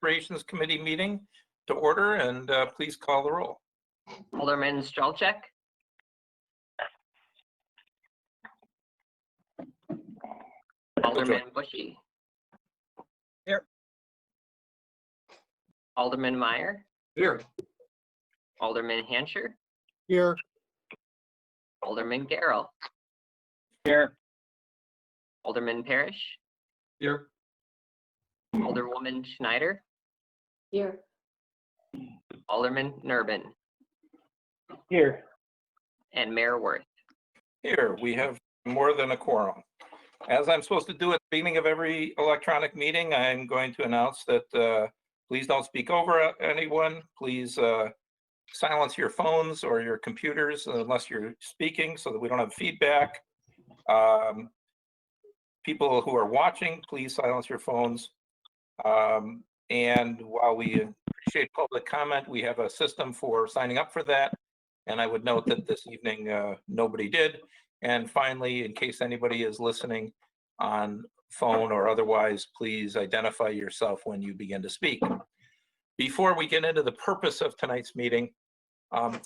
Appropriations Committee meeting to order, and please call the roll. Alderman Strelchek. Alderman Bushy. Here. Alderman Meyer. Here. Alderman Hansher. Here. Alderman Garrell. Here. Alderman Parrish. Here. Alderwoman Schneider. Here. Alderman Nurbin. Here. And Mayor Worth. Here, we have more than a quorum. As I'm supposed to do at the beginning of every electronic meeting, I'm going to announce that please don't speak over anyone. Please silence your phones or your computers unless you're speaking so that we don't have feedback. People who are watching, please silence your phones. And while we appreciate public comment, we have a system for signing up for that. And I would note that this evening, nobody did. And finally, in case anybody is listening on phone or otherwise, please identify yourself when you begin to speak. Before we get into the purpose of tonight's meeting,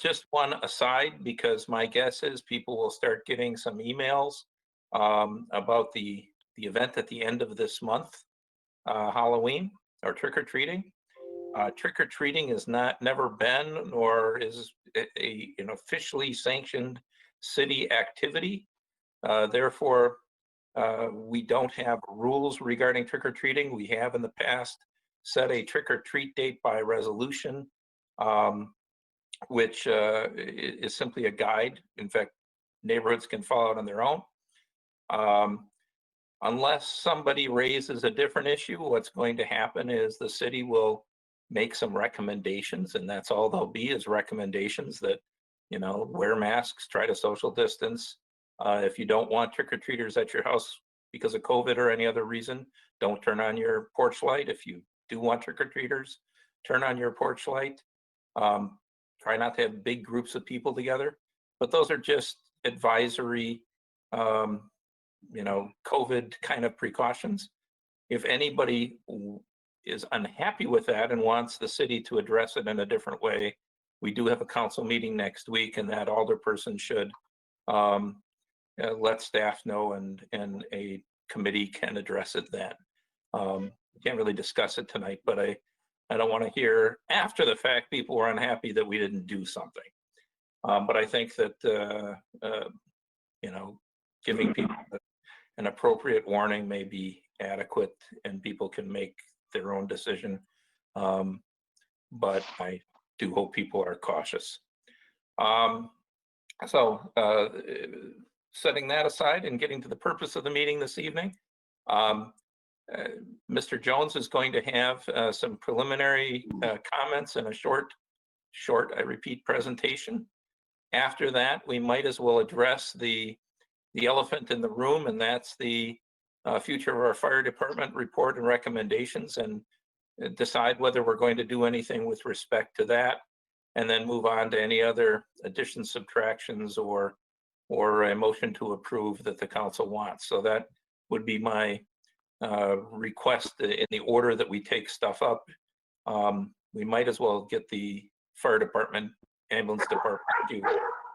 just one aside, because my guess is people will start getting some emails about the event at the end of this month, Halloween or trick-or-treating. Trick-or-treating has never been nor is an officially sanctioned city activity. Therefore, we don't have rules regarding trick-or-treating. We have in the past set a trick-or-treat date by resolution, which is simply a guide. In fact, neighborhoods can follow it on their own. Unless somebody raises a different issue, what's going to happen is the city will make some recommendations, and that's all they'll be, is recommendations that, wear masks, try to social distance. If you don't want trick-or-treaters at your house because of COVID or any other reason, don't turn on your porch light. If you do want trick-or-treaters, turn on your porch light. Try not to have big groups of people together, but those are just advisory, COVID kind of precautions. If anybody is unhappy with that and wants the city to address it in a different way, we do have a council meeting next week, and that alderperson should let staff know, and a committee can address it then. Can't really discuss it tonight, but I don't want to hear after the fact people were unhappy that we didn't do something. But I think that giving people an appropriate warning may be adequate, and people can make their own decision. But I do hope people are cautious. Setting that aside and getting to the purpose of the meeting this evening, Mr. Jones is going to have some preliminary comments and a short, I repeat, presentation. After that, we might as well address the elephant in the room, and that's the future of our fire department report and recommendations, and decide whether we're going to do anything with respect to that, and then move on to any other additions, subtractions, or a motion to approve that the council wants. So that would be my request in the order that we take stuff up. We might as well get the fire department, ambulance department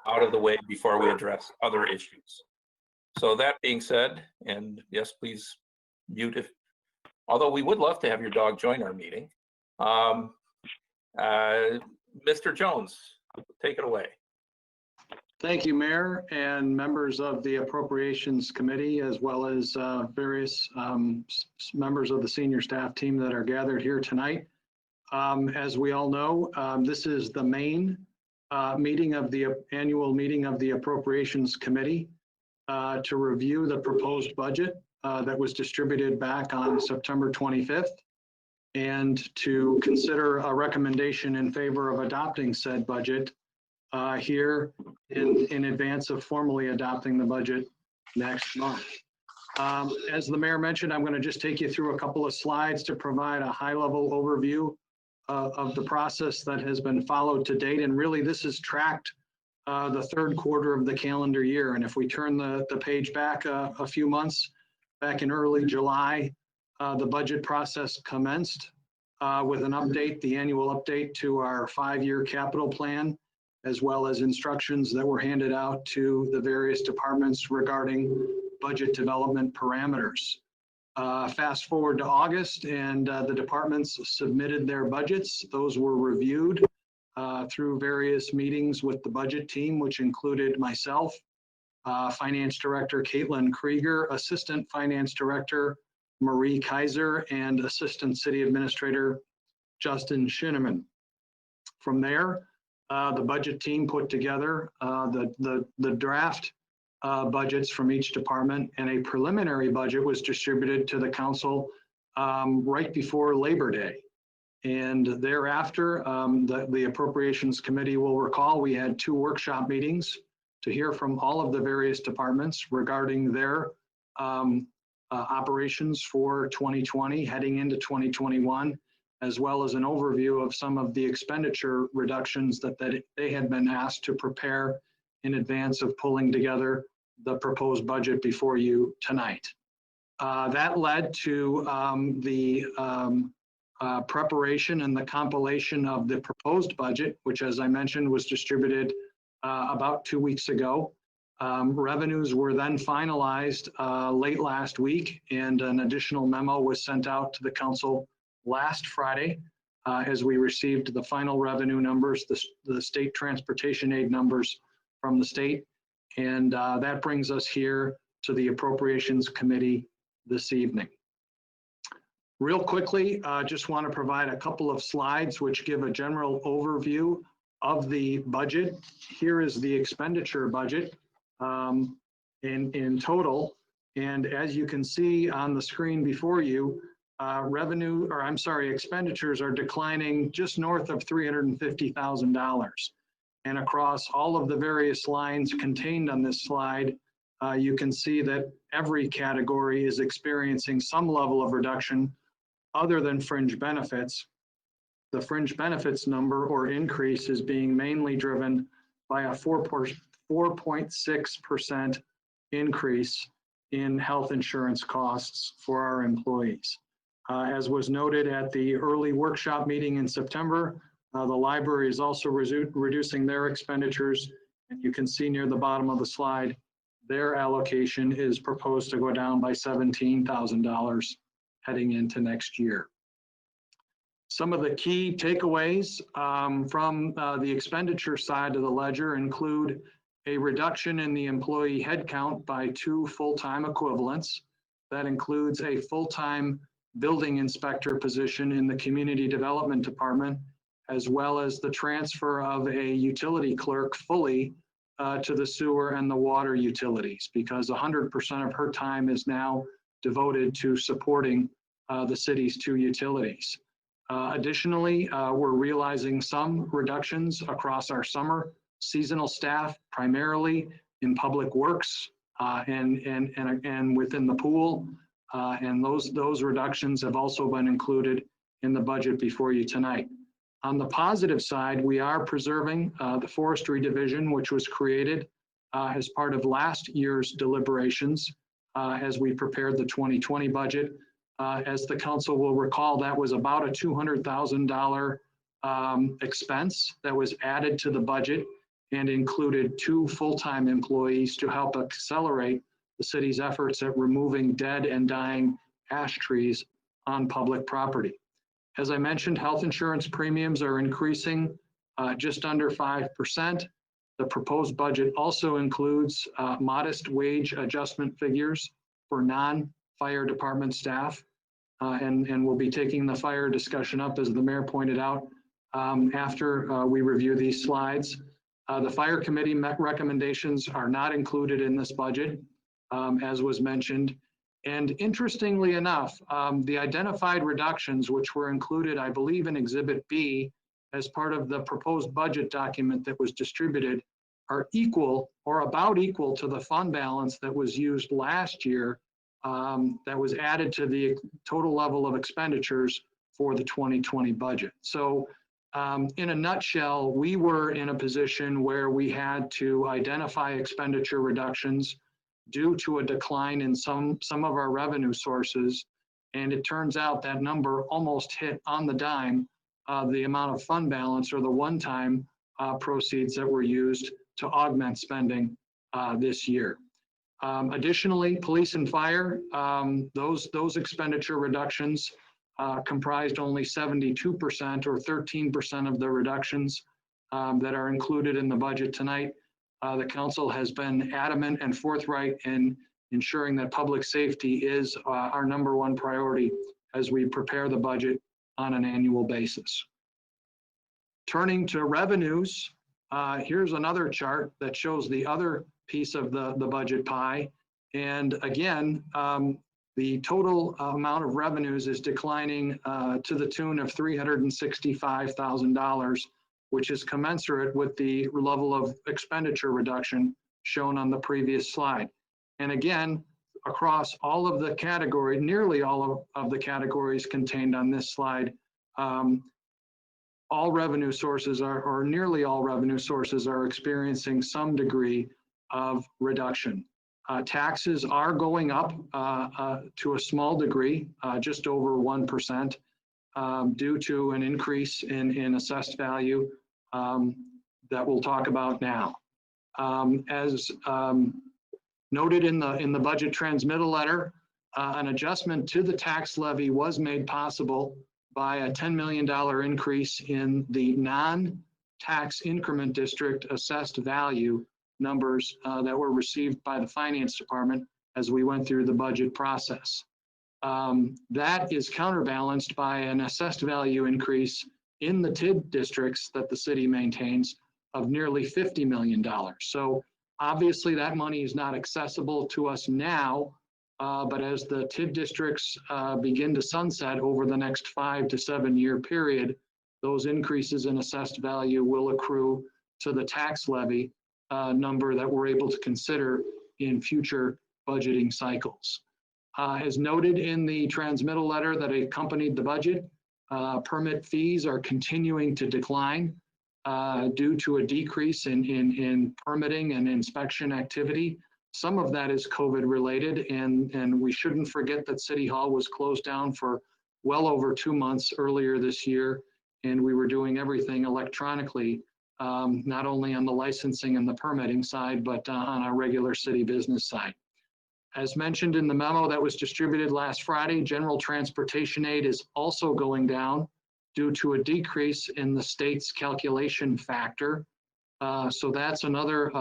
out of the way before we address other issues. So that being said, and yes, please mute if, although we would love to have your dog join our meeting. Mr. Jones, take it away. Thank you, Mayor, and members of the Appropriations Committee, as well as various members of the senior staff team that are gathered here tonight. As we all know, this is the main meeting of the annual meeting of the Appropriations Committee to review the proposed budget that was distributed back on September 25th, and to consider a recommendation in favor of adopting said budget here in advance of formally adopting the budget next month. As the mayor mentioned, I'm going to just take you through a couple of slides to provide a high-level overview of the process that has been followed to date. And really, this has tracked the third quarter of the calendar year. And if we turn the page back a few months, back in early July, the budget process commenced. with an update, the annual update to our 5-year capital plan, as well as instructions that were handed out to the various departments regarding budget development parameters. Fast forward to August, and the departments submitted their budgets. Those were reviewed through various meetings with the budget team, which included myself, Finance Director Caitlin Krieger, Assistant Finance Director Marie Kaiser, and Assistant City Administrator Justin Shinneman. From there, the budget team put together the draft budgets from each department, and a preliminary budget was distributed to the council right before Labor Day. And thereafter, the Appropriations Committee will recall we had 2 workshop meetings to hear from all of the various departments regarding their operations for 2020 heading into 2021, as well as an overview of some of the expenditure reductions that they had been asked to prepare in advance of pulling together the proposed budget before you tonight. That led to the preparation and the compilation of the proposed budget, which, as I mentioned, was distributed about 2 weeks ago. Revenues were then finalized late last week, and an additional memo was sent out to the council last Friday as we received the final revenue numbers, the state transportation aid numbers from the state. And that brings us here to the Appropriations Committee this evening. Real quickly, just want to provide a couple of slides which give a general overview of the budget. Here is the expenditure budget in total. And as you can see on the screen before you, expenditures are declining just north of $350,000. And across all of the various lines contained on this slide, you can see that every category is experiencing some level of reduction other than fringe benefits. The fringe benefits number or increase is being mainly driven by a 4.6% increase in health insurance costs for our employees. As was noted at the early workshop meeting in September, the library is also reducing their expenditures. And you can see near the bottom of the slide, their allocation is proposed to go down by $17,000 heading into next year. Some of the key takeaways from the expenditure side of the ledger include a reduction in the employee headcount by 2 full-time equivalents. That includes a full-time building inspector position in the Community Development Department, as well as the transfer of a utility clerk fully to the sewer and the water utilities, because 100% of her time is now devoted to supporting the city's 2 utilities. Additionally, we're realizing some reductions across our summer seasonal staff, primarily in public works and within the pool. And those reductions have also been included in the budget before you tonight. On the positive side, we are preserving the forestry division, which was created as part of last year's deliberations as we prepared the 2020 budget. As the council will recall, that was about a $200,000 expense that was added to the budget and included 2 full-time employees to help accelerate the city's efforts at removing dead and dying ash trees on public property. As I mentioned, health insurance premiums are increasing just under 5%. The proposed budget also includes modest wage adjustment figures for non-fire department staff. And we'll be taking the fire discussion up, as the mayor pointed out, after we review these slides. The fire committee recommendations are not included in this budget, as was mentioned. And interestingly enough, the identified reductions, which were included, I believe, in Exhibit B as part of the proposed budget document that was distributed, are equal or about equal to the fund balance that was used last year that was added to the total level of expenditures for the 2020 budget. So in a nutshell, we were in a position where we had to identify expenditure reductions due to a decline in some of our revenue sources. And it turns out that number almost hit on the dime the amount of fund balance or the one-time proceeds that were used to augment spending this year. Additionally, police and fire, those expenditure reductions comprised only 72% or 13% of the reductions that are included in the budget tonight. The council has been adamant and forthright in ensuring that public safety is our number one priority as we prepare the budget on an annual basis. Turning to revenues, here's another chart that shows the other piece of the budget pie. And again, the total amount of revenues is declining to the tune of $365,000, which is commensurate with the level of expenditure reduction shown on the previous slide. And again, across all of the categories, nearly all of the categories contained on this slide, all revenue sources are, or nearly all revenue sources are experiencing some degree of reduction. Taxes are going up to a small degree, just over 1%, due to an increase in assessed value that we'll talk about now. As noted in the budget transmittal letter, an adjustment to the tax levy was made possible by a $10 million increase in the non-tax increment district assessed value numbers that were received by the finance department as we went through the budget process. That is counterbalanced by an assessed value increase in the TID districts that the city maintains of nearly $50 million. So obviously that money is not accessible to us now, but as the TID districts begin to sunset over the next 5 to 7 year period, those increases in assessed value will accrue to the tax levy number that we're able to consider in future budgeting cycles. As noted in the transmittal letter that accompanied the budget, permit fees are continuing to decline due to a decrease in permitting and inspection activity. Some of that is COVID related, and we shouldn't forget that City Hall was closed down for well over 2 months earlier this year, and we were doing everything electronically, not only on the licensing and the permitting side, but on our regular city business side. As mentioned in the memo that was distributed last Friday, general transportation aid is also going down due to a decrease in the state's calculation factor. So that's another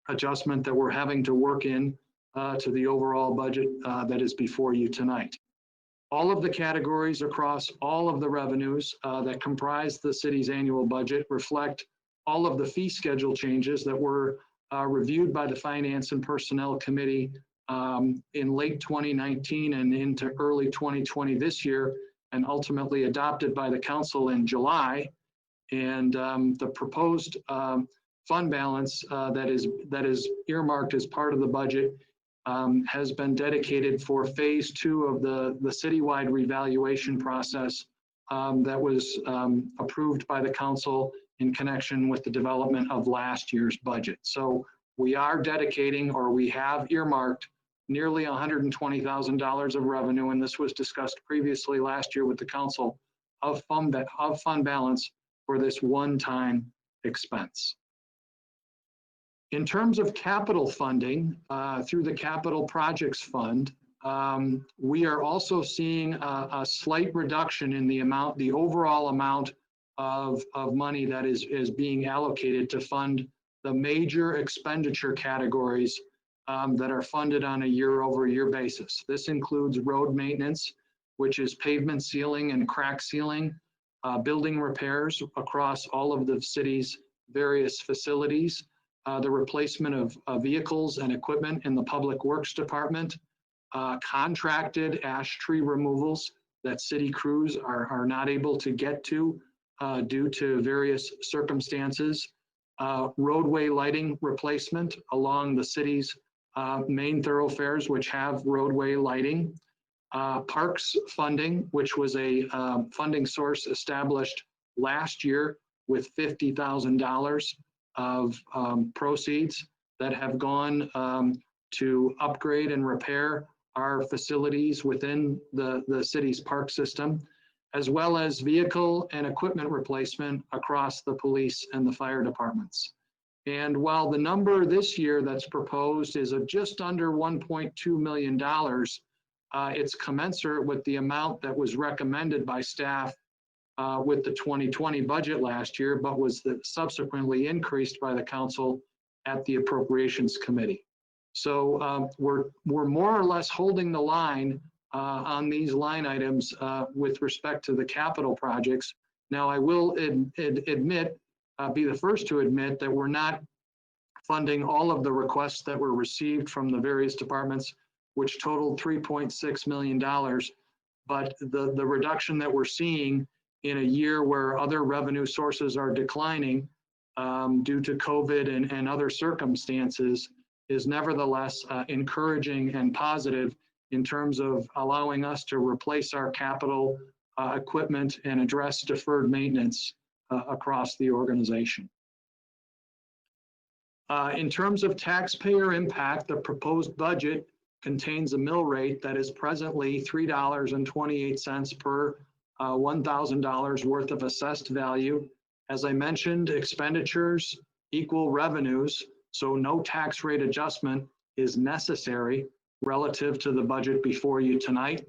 adjustment that we're having to work in to the overall budget that is before you tonight. All of the categories across all of the revenues that comprise the city's annual budget reflect all of the fee schedule changes that were reviewed by the Finance and Personnel Committee in late 2019 and into early 2020 this year, and ultimately adopted by the council in July. And the proposed fund balance that is earmarked as part of the budget has been dedicated for phase 2 of the citywide revaluation process that was approved by the council in connection with the development of last year's budget. So we are dedicating, or we have earmarked, nearly $120,000 of revenue, and this was discussed previously last year with the council, of fund balance for this one-time expense. In terms of capital funding through the Capital Projects Fund, we are also seeing a slight reduction in the overall amount of money that is being allocated to fund the major expenditure categories that are funded on a year-over-year basis. This includes road maintenance, which is pavement sealing and crack sealing, building repairs across all of the city's various facilities, the replacement of vehicles and equipment in the Public Works Department, contracted ash tree removals that city crews are not able to get to due to various circumstances, roadway lighting replacement along the city's main thoroughfares, which have roadway lighting, parks funding, which was a funding source established last year with $50,000 of proceeds that have gone to upgrade and repair our facilities within the city's park system, as well as vehicle and equipment replacement across the police and the fire departments. And while the number this year that's proposed is just under $1.2 million, it's commensurate with the amount that was recommended by staff with the 2020 budget last year, but was subsequently increased by the council at the Appropriations Committee. So we're more or less holding the line on these line items with respect to the capital projects. Now, I will admit, be the first to admit that we're not funding all of the requests that were received from the various departments, which totaled $3.6 million. But the reduction that we're seeing in a year where other revenue sources are declining due to COVID and other circumstances is nevertheless encouraging and positive in terms of allowing us to replace our capital equipment and address deferred maintenance across the organization. In terms of taxpayer impact, the proposed budget contains a mill rate that is presently $3.28 per $1,000 worth of assessed value. As I mentioned, expenditures equal revenues, so no tax rate adjustment is necessary relative to the budget before you tonight.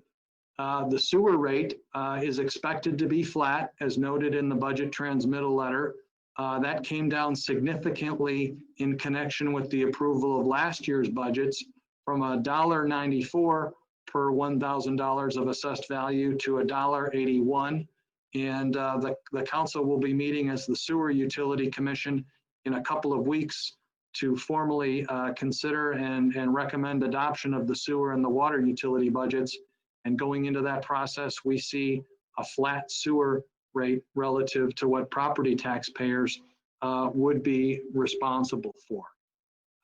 The sewer rate is expected to be flat, as noted in the budget transmittal letter. That came down significantly in connection with the approval of last year's budgets from $1.94 per $1,000 of assessed value to $1.81. And the council will be meeting as the Sewer Utility Commission in a couple of weeks to formally consider and recommend adoption of the sewer and the water utility budgets. And going into that process, we see a flat sewer rate relative to what property taxpayers would be responsible for.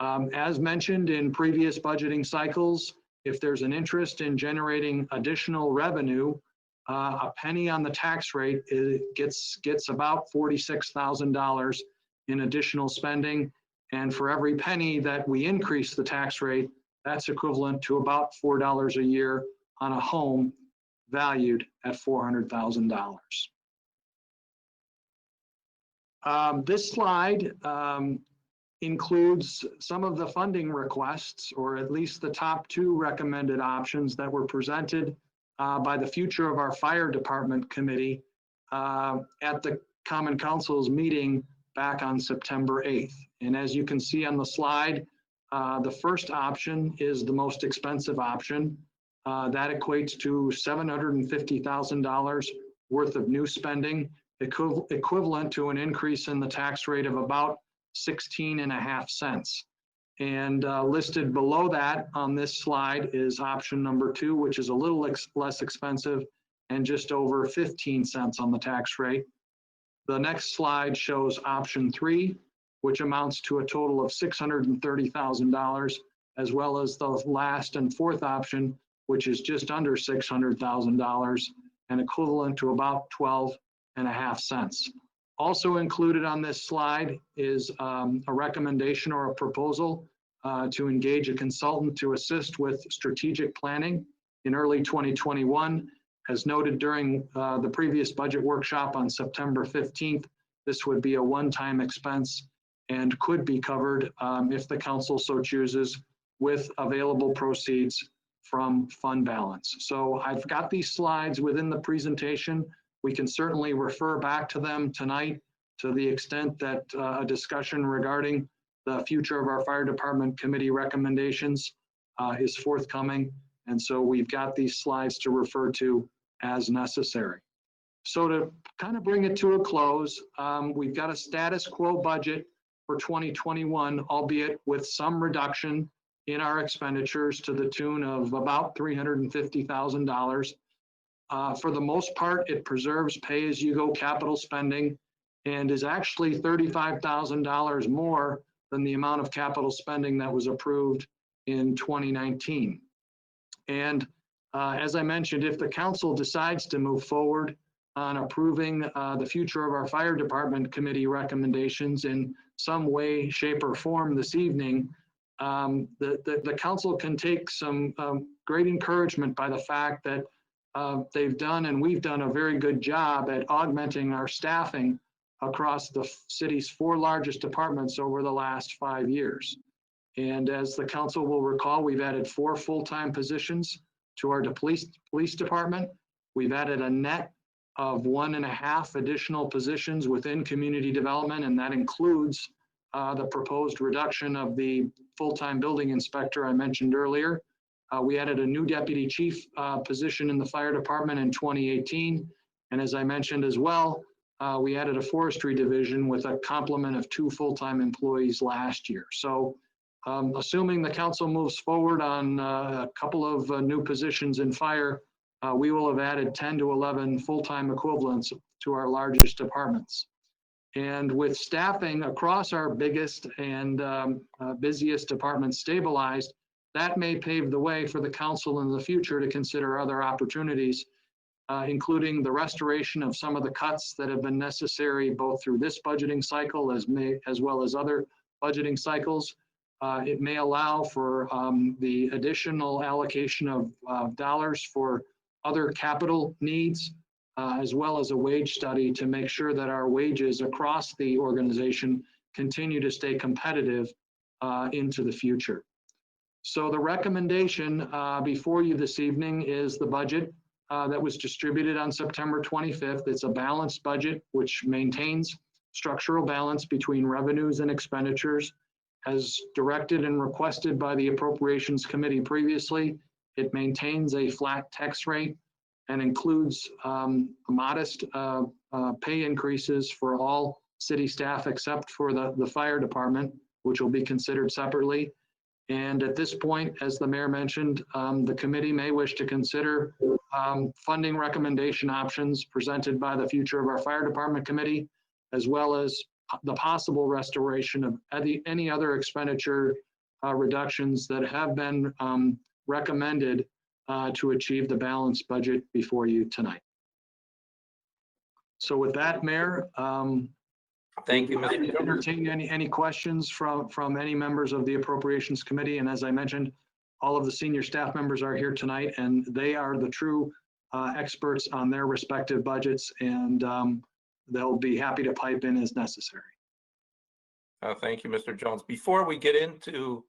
As mentioned in previous budgeting cycles, if there's an interest in generating additional revenue, a penny on the tax rate gets about $46,000 in additional spending. And for every penny that we increase the tax rate, that's equivalent to about $4 a year on a home valued at $400,000. This slide includes some of the funding requests, or at least the top two recommended options that were presented by the Future of Our Fire Department Committee at the Common Council's meeting back on September 8th. And as you can see on the slide, the first option is the most expensive option. That equates to $750,000 worth of new spending, equivalent to an increase in the tax rate of about 16.5 cents. And listed below that on this slide is option number 2, which is a little less expensive and just over 15 cents on the tax rate. The next slide shows option 3, which amounts to a total of $630,000, as well as the last and fourth option, which is just under $600,000 and equivalent to about 12.5 cents. Also included on this slide is a recommendation or a proposal to engage a consultant to assist with strategic planning in early 2021. As noted during the previous budget workshop on September 15th, this would be a one-time expense and could be covered if the council so chooses with available proceeds from fund balance. So I've got these slides within the presentation. We can certainly refer back to them tonight to the extent that a discussion regarding the Future of Our Fire Department Committee recommendations is forthcoming. And so we've got these slides to refer to as necessary. So to kind of bring it to a close, we've got a status quo budget for 2021, albeit with some reduction in our expenditures to the tune of about $350,000. For the most part, it preserves pay-as-you-go capital spending and is actually $35,000 more than the amount of capital spending that was approved in 2019. And as I mentioned, if the council decides to move forward on approving the Future of Our Fire Department Committee recommendations in some way, shape, or form this evening, the council can take some great encouragement by the fact that they've done and we've done a very good job at augmenting our staffing across the city's 4 largest departments over the last 5 years. And as the council will recall, we've added 4 full-time positions to our police department. We've added a net of 1.5 additional positions within community development, and that includes the proposed reduction of the full-time building inspector I mentioned earlier. We added a new deputy chief position in the fire department in 2018. And as I mentioned as well, we added a forestry division with a complement of 2 full-time employees last year. So assuming the council moves forward on a couple of new positions in fire, we will have added 10 to 11 full-time equivalents to our largest departments. And with staffing across our biggest and busiest departments stabilized, that may pave the way for the council in the future to consider other opportunities, including the restoration of some of the cuts that have been necessary both through this budgeting cycle as well as other budgeting cycles. It may allow for the additional allocation of dollars for other capital needs, as well as a wage study to make sure that our wages across the organization continue to stay competitive into the future. So the recommendation before you this evening is the budget that was distributed on September 25th. It's a balanced budget which maintains structural balance between revenues and expenditures. As directed and requested by the Appropriations Committee previously, it maintains a flat tax rate and includes modest pay increases for all city staff except for the fire department, which will be considered separately. And at this point, as the mayor mentioned, the committee may wish to consider funding recommendation options presented by the Future of Our Fire Department Committee, as well as the possible restoration of any other expenditure reductions that have been recommended to achieve the balanced budget before you tonight. So with that, Mayor, Thank you, Mr. Jones. entertain any questions from any members of the Appropriations Committee. And as I mentioned, all of the senior staff members are here tonight, and they are the true experts on their respective budgets, and they'll be happy to pipe in as necessary. Thank you, Mr. Jones. Before we get into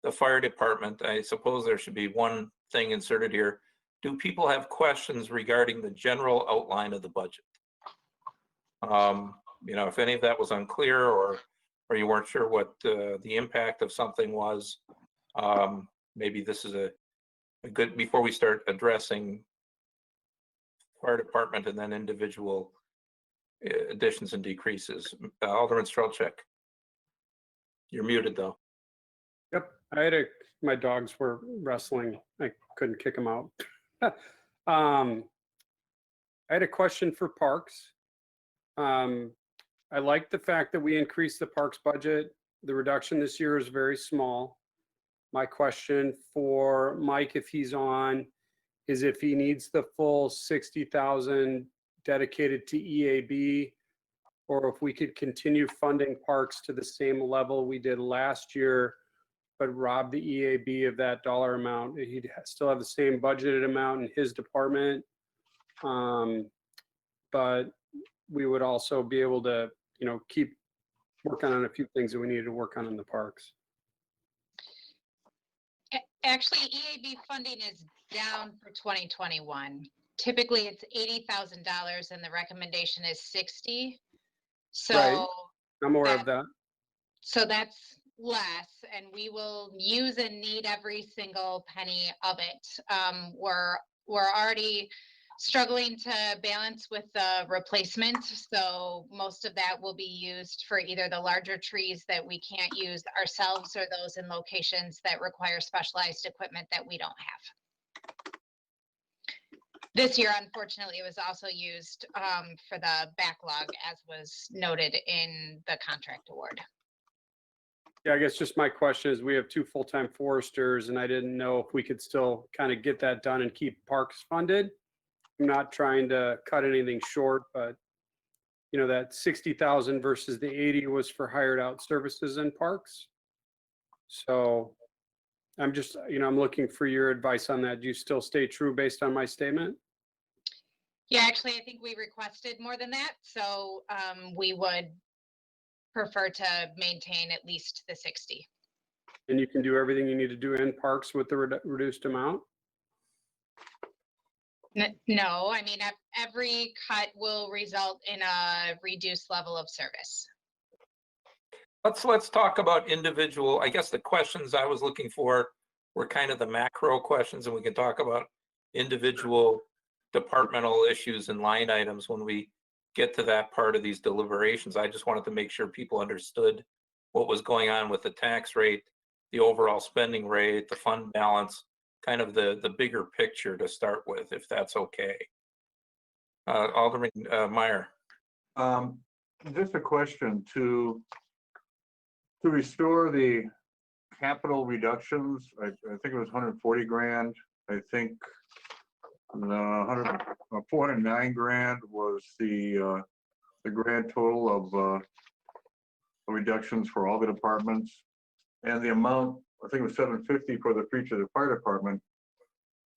the fire department, I suppose there should be one thing inserted here. Do people have questions regarding the general outline of the budget? You know, if any of that was unclear or you weren't sure what the impact of something was, maybe this is a good, before we start addressing fire department and then individual additions and decreases. Alderman Strelchek. You're muted though. Yep, my dogs were wrestling. I couldn't kick them out. I had a question for parks. I like the fact that we increased the parks budget. The reduction this year is very small. My question for Mike, if he's on, is if he needs the full 60,000 dedicated to EAB, or if we could continue funding parks to the same level we did last year, but rob the EAB of that dollar amount. He'd still have the same budgeted amount in his department, but we would also be able to, you know, keep working on a few things that we needed to work on in the parks. Actually, EAB funding is down for 2021. Typically, it's $80,000 and the recommendation is 60. So Right. I'm aware of that. So that's less, and we will use and need every single penny of it. We're already struggling to balance with the replacement, so most of that will be used for either the larger trees that we can't use ourselves or those in locations that require specialized equipment that we don't have. This year, unfortunately, it was also used for the backlog, as was noted in the contract award. Yeah, I guess just my question is, we have 2 full-time foresters, and I didn't know if we could still kind of get that done and keep parks funded. I'm not trying to cut anything short, but you know, that 60,000 versus the 80 was for hired out services in parks. So I'm just, I'm looking for your advice on that. Do you still stay true based on my statement? Yeah, actually, I think we requested more than that, so we would prefer to maintain at least the 60. And you can do everything you need to do in parks with the reduced amount? No, I mean, every cut will result in a reduced level of service. Let's talk about individual. I guess the questions I was looking for were kind of the macro questions, and we can talk about individual departmental issues and line items when we get to that part of these deliberations. I just wanted to make sure people understood what was going on with the tax rate, the overall spending rate, the fund balance, kind of the bigger picture to start with, if that's okay. Alderman Meyer. Just a question to restore the capital reductions. I think it was 140 grand. I think the 409 grand was the grand total of reductions for all the departments, and the amount, I think it was 750 for the each of the fire department.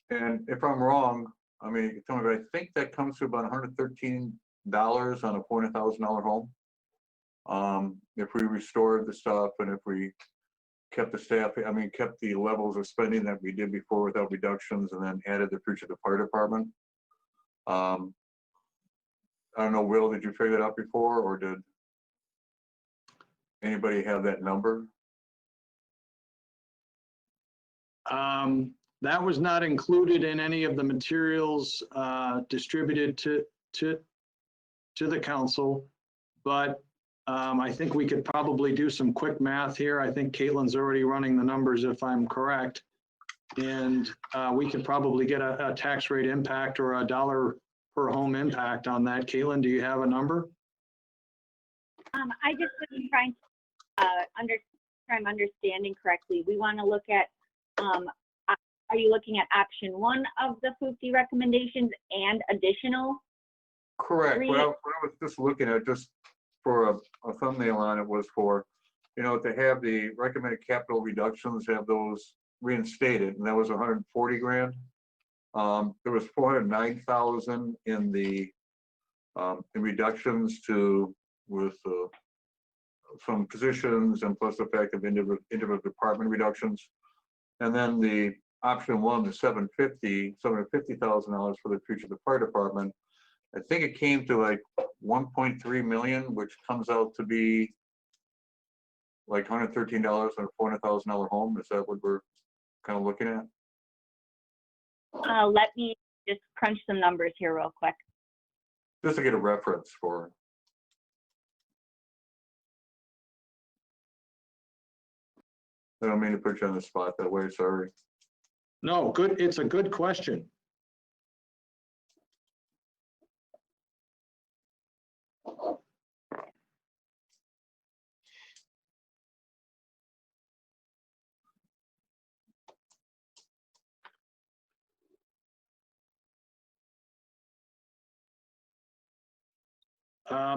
And if I'm wrong, I mean, tell me, but I think that comes to about $113 on a $400,000 home. If we restored the stuff and if we kept the staff, I mean, kept the levels of spending that we did before without reductions, and then added the future of the fire department. I don't know, Will, did you figure that out before, or did anybody have that number? That was not included in any of the materials distributed to the council, but I think we could probably do some quick math here. I think Caitlin's already running the numbers, if I'm correct. And we could probably get a tax rate impact or a dollar per home impact on that. Caitlin, do you have a number? I just was trying to I'm understanding correctly. We want to look at, are you looking at option one of the 50 recommendations and additional? Correct. What I was just looking at, just for a thumbnail on it, was for, to have the recommended capital reductions, have those reinstated, and that was 140 grand. There was 409,000 in the in reductions with some positions, and plus the fact of individual department reductions. And then the option one, the $750,000 for the future of the fire department. I think it came to like 1.3 million, which comes out to be like $113 on a $400,000 home. Is that what we're kind of looking at? Let me just crunch some numbers here real quick. Just to get a reference for. I don't mean to put you on the spot that way, sorry. No, good. It's a good question.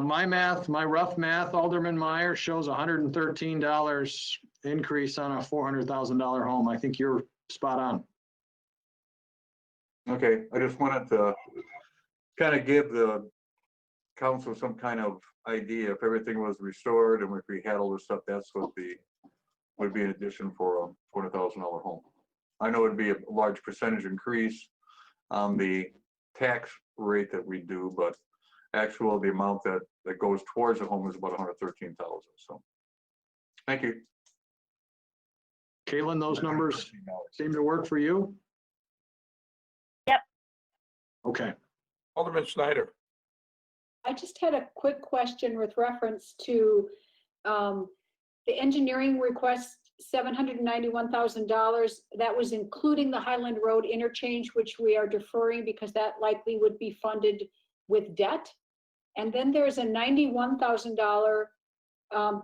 My rough math, Alderman Meyer, shows $113 increase on a $400,000 home. I think you're spot on. Okay, I just wanted to kind of give the council some kind of idea if everything was restored and if we had all this stuff, that's what would be an addition for a $400,000 home. I know it'd be a large percentage increase on the tax rate that we do, but actual the amount that goes towards the home is about 113,000. So thank you. Caitlin, those numbers seem to work for you? Yep. Okay. Alderman Schneider. I just had a quick question with reference to the engineering request, $791,000. That was including the Highland Road interchange, which we are deferring because that likely would be funded with debt. And then there's a $91,000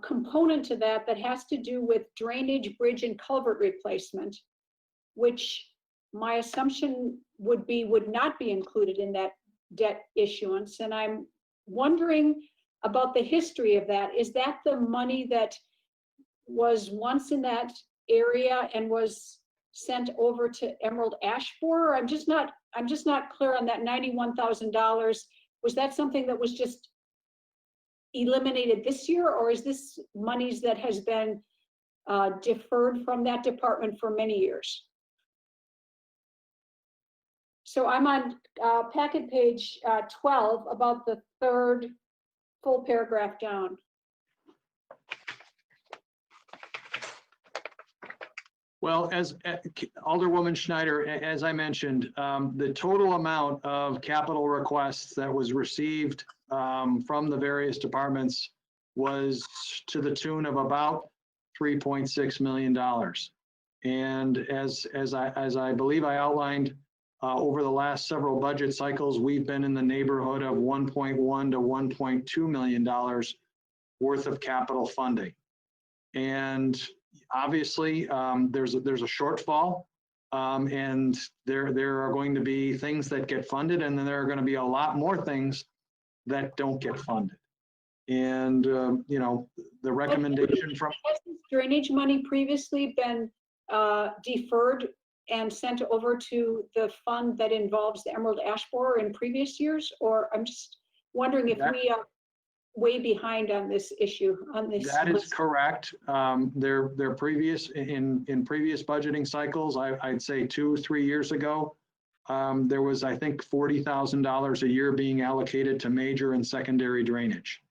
component to that has to do with drainage, bridge, and culvert replacement, which my assumption would not be included in that debt issuance. And I'm wondering about the history of that. Is that the money that was once in that area and was sent over to Emerald Ash Borer? I'm just not clear on that $91,000. Was that something that was just eliminated this year, or is this monies that has been deferred from that department for many years? So I'm on packet page 12, about the third full paragraph down. Well, as Alderwoman Schneider, as I mentioned, the total amount of capital requests that was received from the various departments was to the tune of about $3.6 million. And as I believe I outlined, over the last several budget cycles, we've been in the neighborhood of $1.1 to $1.2 million worth of capital funding. And obviously, there's a shortfall, and there are going to be things that get funded, and then there are going to be a lot more things that don't get funded. And you know, the recommendation from has this drainage money previously been deferred and sent over to the fund that involves the Emerald Ash Borer in previous years? Or I'm just wondering if we are way behind on this issue, on this. That is correct. Their previous, in previous budgeting cycles, I'd say 2 or 3 years ago, there was, I think, $40,000 a year being allocated to major and secondary drainage.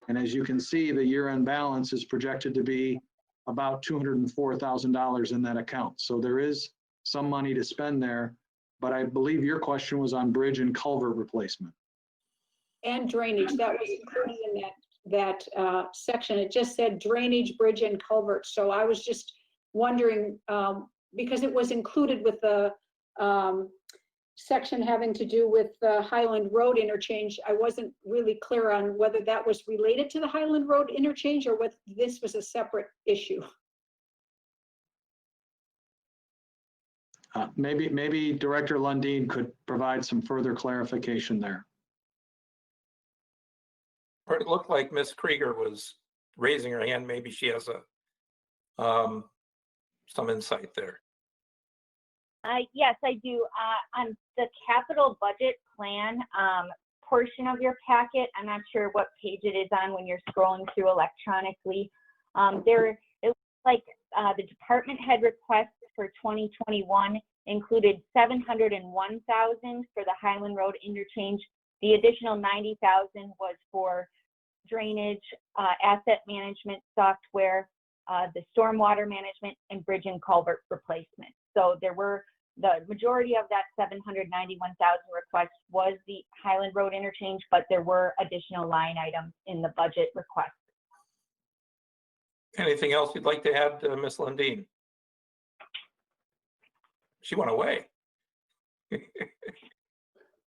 And as you can see, the year-end balance is projected to be about $204,000 in that account. So there is some money to spend there, but I believe your question was on bridge and culvert replacement. And drainage, that was included in that section. It just said drainage, bridge, and culvert. So I was just wondering, because it was included with the section having to do with the Highland Road interchange, I wasn't really clear on whether that was related to the Highland Road interchange or whether this was a separate issue. Maybe Director Lundin could provide some further clarification there. Or it looked like Ms. Krieger was raising her hand. Maybe she has some insight there. Yes, I do. On the capital budget plan portion of your packet, I'm not sure what page it is on when you're scrolling through electronically. It looks like the department head requests for 2021 included $701,000 for the Highland Road interchange. The additional $90,000 was for drainage, asset management software, the stormwater management, and bridge and culvert replacement. So there were, the majority of that $791,000 request was the Highland Road interchange, but there were additional line items in the budget request. Anything else you'd like to add, Ms. Lundin? She went away.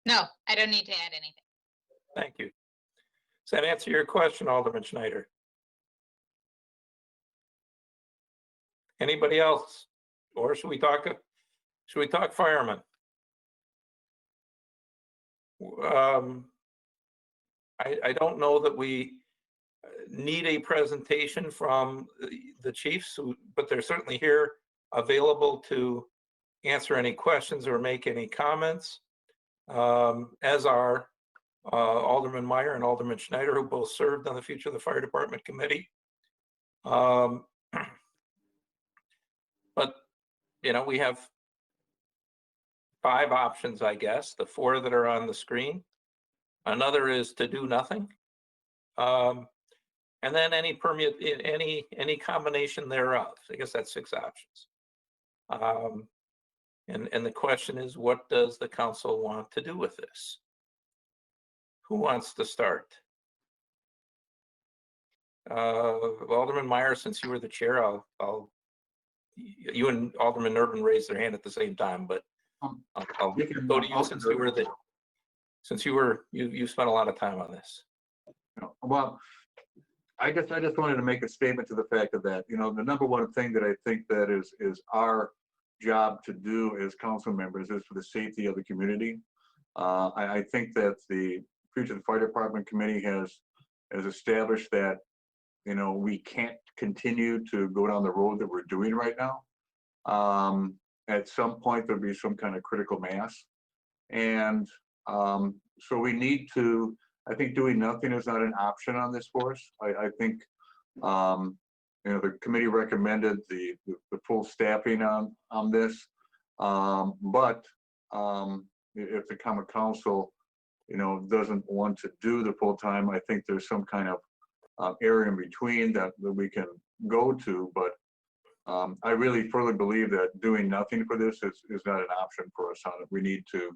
No, I don't need to add anything. Thank you. Does that answer your question, Alderman Schneider? Anybody else? Or should we talk firemen? I don't know that we need a presentation from the chiefs, but they're certainly here available to answer any questions or make any comments, as are Alderman Meyer and Alderman Schneider, who both served on the Future of the Fire Department Committee. But, you know, we have 5 options, I guess, the 4 that are on the screen. Another is to do nothing. And then any combination thereof. I guess that's 6 options. And the question is, what does the council want to do with this? Who wants to start? Alderman Meyer, since you were the chair, you and Alderman Urban raised their hand at the same time, but I'll go to you since you spent a lot of time on this. Well, I just wanted to make a statement to the fact of that, you know, the number one thing that I think that is our job to do as council members is for the safety of the community. I think that the Future of the Fire Department Committee has established that, we can't continue to go down the road that we're doing right now. At some point, there'll be some kind of critical mass. And so we need to, I think doing nothing is not an option on this for us. I think, the committee recommended the full staffing on this. But if the common council, doesn't want to do the full time, I think there's some kind of area in between that we can go to. But I really firmly believe that doing nothing for this is not an option for us on it. We need to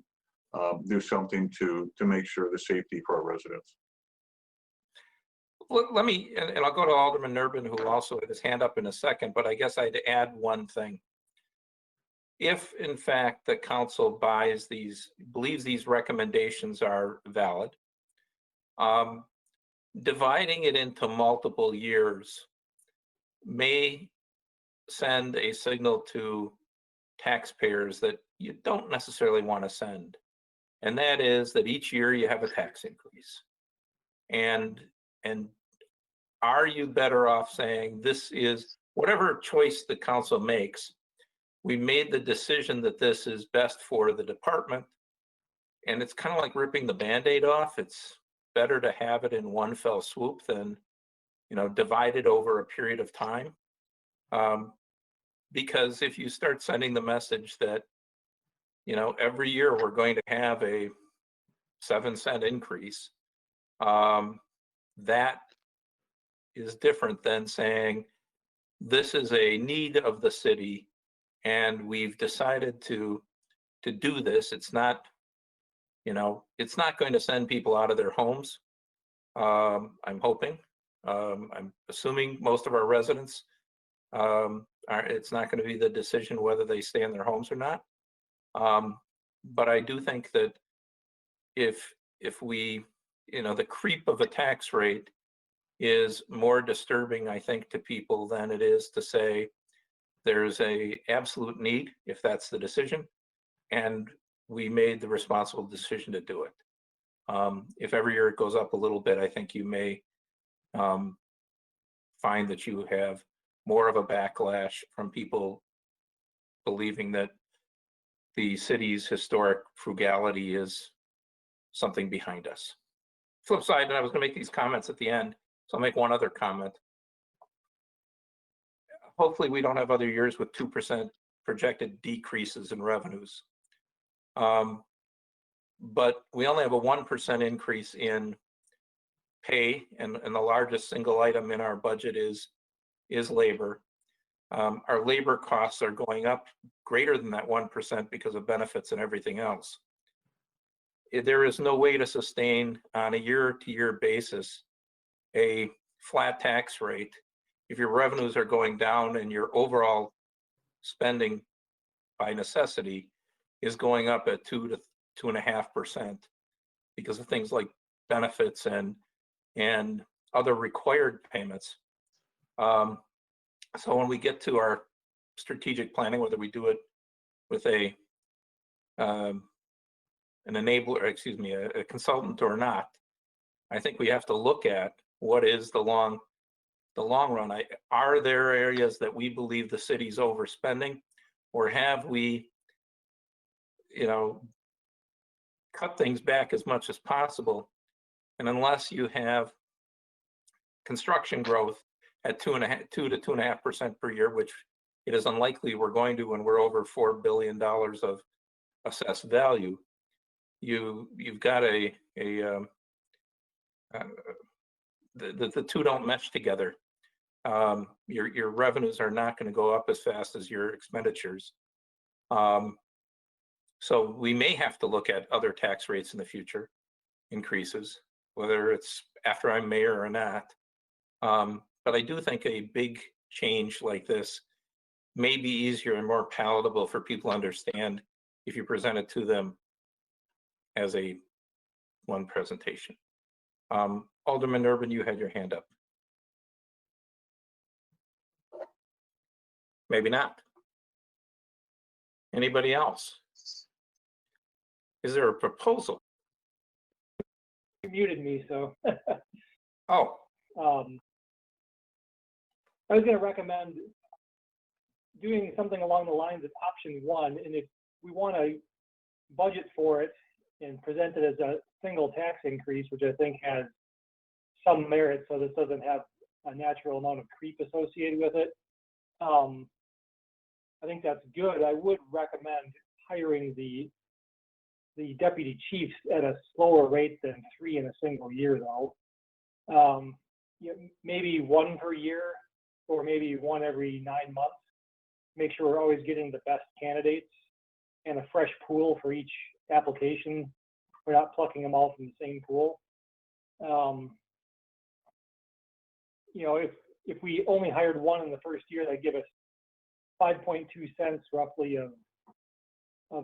do something to make sure the safety for our residents. Let me, and I'll go to Alderman Nurbin, who also had his hand up in a second, but I guess I'd add one thing. If in fact the council believes these recommendations are valid, dividing it into multiple years may send a signal to taxpayers that you don't necessarily want to send. And that is that each year you have a tax increase. And are you better off saying this is, whatever choice the council makes, we made the decision that this is best for the department, and it's kind of like ripping the Band-Aid off. It's better to have it in one fell swoop than, divided over a period of time. Because if you start sending the message that, every year we're going to have a 7-cent increase, that is different than saying this is a need of the city and we've decided to do this. It's not, it's not going to send people out of their homes. I'm hoping, I'm assuming most of our residents, it's not going to be the decision whether they stay in their homes or not. But I do think that if we, the creep of a tax rate is more disturbing, I think, to people than it is to say there's a absolute need, if that's the decision, and we made the responsible decision to do it. If every year it goes up a little bit, I think you may find that you have more of a backlash from people believing that the city's historic frugality is something behind us. Flip side, and I was going to make these comments at the end, so I'll make one other comment. Hopefully we don't have other years with 2% projected decreases in revenues. But we only have a 1% increase in pay, and the largest single item in our budget is labor. Our labor costs are going up greater than that 1% because of benefits and everything else. There is no way to sustain on a year-to-year basis a flat tax rate if your revenues are going down and your overall spending by necessity is going up at 2 to 2.5% because of things like benefits and other required payments. So when we get to our strategic planning, whether we do it with an enabler, a consultant or not, I think we have to look at what is the long run. Are there areas that we believe the city's overspending, or have we, cut things back as much as possible? And unless you have construction growth at 2 to 2.5% per year, which it is unlikely we're going to when we're over $4 billion of assessed value, you've got the two don't mesh together. Your revenues are not going to go up as fast as your expenditures. So we may have to look at other tax rates in the future, increases, whether it's after I'm mayor or not. But I do think a big change like this may be easier and more palatable for people to understand if you present it to them as one presentation. Alderman Urban, you had your hand up. Maybe not. Anybody else? Is there a proposal? You muted me, so. Oh, I was gonna recommend doing something along the lines of option one, and if we want to budget for it and present it as a single tax increase, which I think has some merit, so this doesn't have a natural amount of creep associated with it. I think that's good. I would recommend hiring the deputy chiefs at a slower rate than 3 in a single year, though. Maybe 1 per year, or maybe 1 every 9 months. Make sure we're always getting the best candidates and a fresh pool for each application. We're not plucking them all from the same pool. If we only hired 1 in the first year, that'd give us 5.2 cents roughly of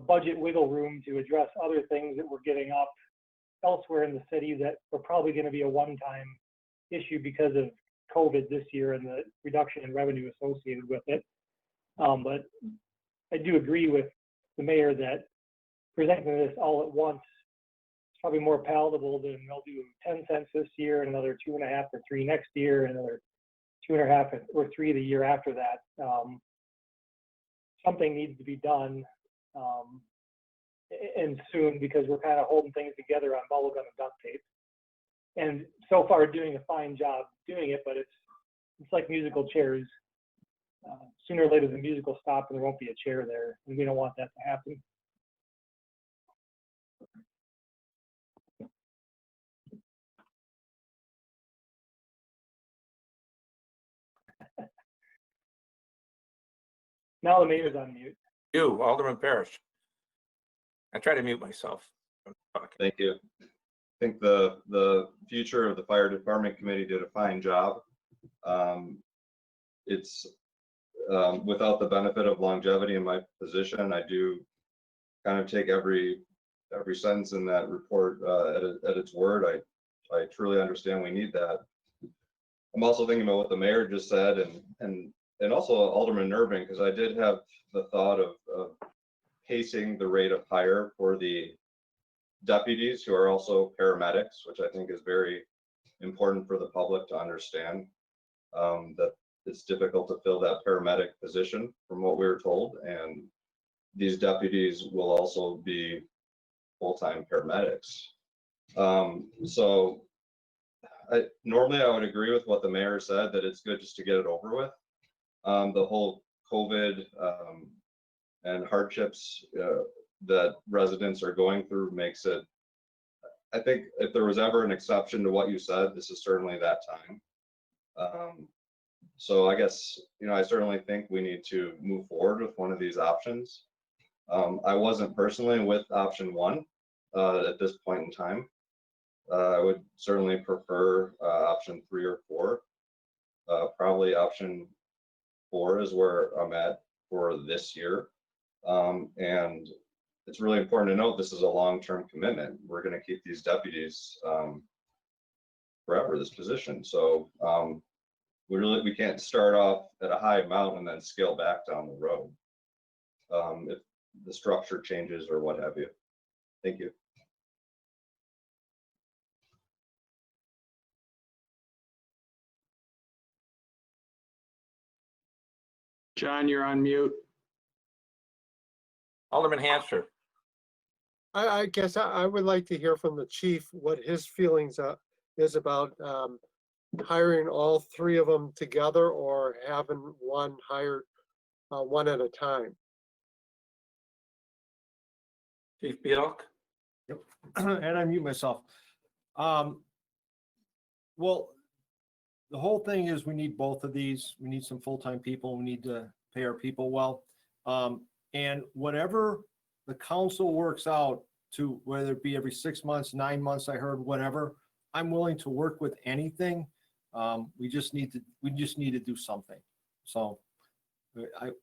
budget wiggle room to address other things that we're getting up elsewhere in the city that are probably going to be a one-time issue because of COVID this year and the reduction in revenue associated with it. But I do agree with the mayor that presenting this all at once is probably more palatable than they'll do 10 cents this year and another 2.5 or 3 next year and another 2.5 or 3 the year after that. Something needs to be done and soon, because we're kind of holding things together on bubblegum and duct tape. And so far doing a fine job doing it, but it's like musical chairs. Sooner or later the music will stop and there won't be a chair there, and we don't want that to happen. Now the mayor's on mute. You, Alderman Parrish. I try to mute myself. Thank you. I think the future of the fire department committee did a fine job. It's without the benefit of longevity in my position, I do kind of take every sentence in that report at its word. I truly understand we need that. I'm also thinking about what the mayor just said, and also Alderman Nerving, because I did have the thought of pacing the rate of hire for the deputies who are also paramedics, which I think is very important for the public to understand, that it's difficult to fill that paramedic position from what we were told. And these deputies will also be full-time paramedics. So normally I would agree with what the mayor said, that it's good just to get it over with. The whole COVID and hardships that residents are going through makes it, I think if there was ever an exception to what you said, this is certainly that time. So I guess, I certainly think we need to move forward with one of these options. I wasn't personally with option 1 at this point in time. I would certainly prefer option 3 or 4. Probably option 4 is where I'm at for this year. And it's really important to note this is a long-term commitment. We're going to keep these deputies forever, this position. So we can't start off at a high amount and then scale back down the road if the structure changes or what have you. Thank you. John, you're on mute. Alderman Hanster. I guess I would like to hear from the chief what his feelings is about hiring all 3 of them together or having one hired one at a time. Chief Bielk. Yep. And I mute myself. Well, the whole thing is we need both of these. We need some full-time people. We need to pay our people well. And whatever the council works out to, whether it be every 6 months, 9 months, I heard, whatever, I'm willing to work with anything. We just need to do something. So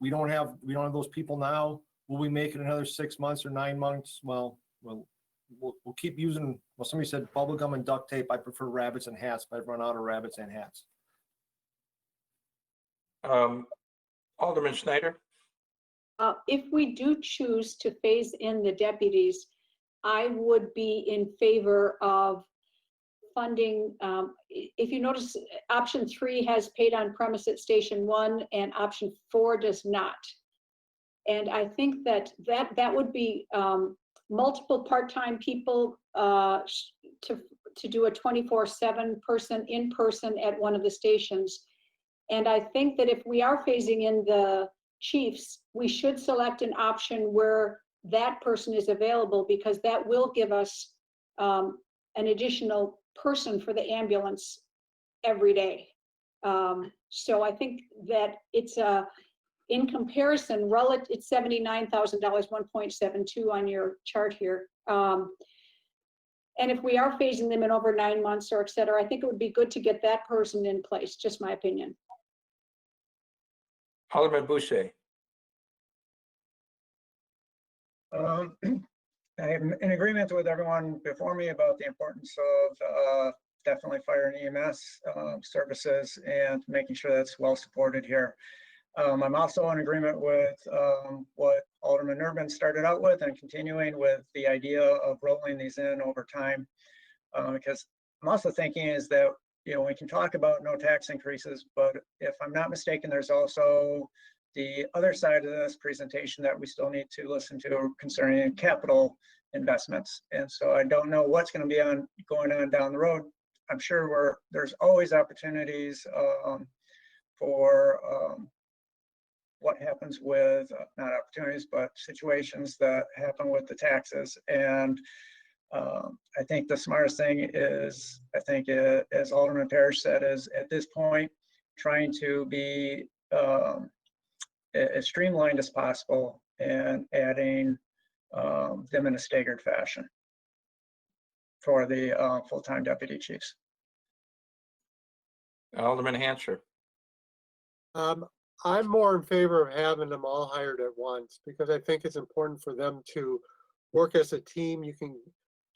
we don't have those people now. Will we make it another 6 months or 9 months? Well, we'll keep using, well, somebody said bubble gum and duct tape. I prefer rabbits and hats, but I've run out of rabbits and hats. Alderman Schneider. If we do choose to phase in the deputies, I would be in favor of funding, if you notice, option 3 has paid on premise at Station 1 and option 4 does not. And I think that would be multiple part-time people to do a 24/7 in person at one of the stations. And I think that if we are phasing in the chiefs, we should select an option where that person is available, because that will give us an additional person for the ambulance every day. So I think that it's in comparison, it's $79,000, 1.72 on your chart here. And if we are phasing them in over 9 months or et cetera, I think it would be good to get that person in place, just my opinion. Alderman Boucher. I'm in agreement with everyone before me about the importance of definitely fire and EMS services and making sure that's well supported here. I'm also in agreement with what Alderman Urban started out with and continuing with the idea of rolling these in over time. Because I'm also thinking is that, you know, we can talk about no tax increases, but if I'm not mistaken, there's also the other side of this presentation that we still need to listen to concerning capital investments. And so I don't know what's going to be going on down the road. I'm sure there's always opportunities for what happens with, not opportunities, but situations that happen with the taxes. And I think the smartest thing is, as Alderman Parrish said, is at this point, trying to be as streamlined as possible and adding them in a staggered fashion for the full-time deputy chiefs. Alderman Hancher. I'm more in favor of having them all hired at once, because I think it's important for them to work as a team.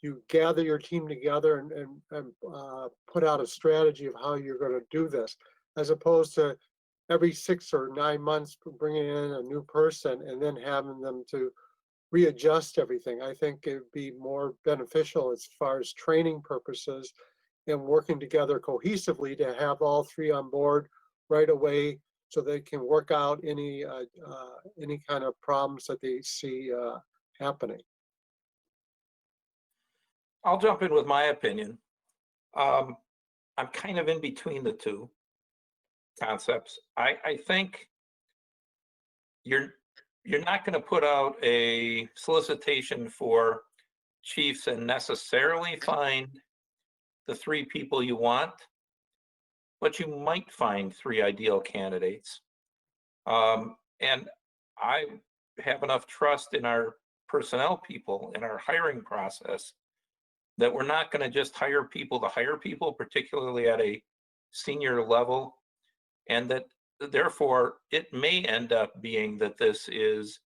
You gather your team together and put out a strategy of how you're going to do this, as opposed to every 6 or 9 months bringing in a new person and then having them to readjust everything. I think it'd be more beneficial as far as training purposes and working together cohesively to have all 3 on board right away, so they can work out any kind of problems that they see happening. I'll jump in with my opinion. I'm kind of in between the two concepts. I think you're not going to put out a solicitation for chiefs and necessarily find the 3 people you want, but you might find 3 ideal candidates. And I have enough trust in our personnel people, in our hiring process, that we're not going to just hire people to hire people, particularly at a senior level, and that therefore it may end up being that this is,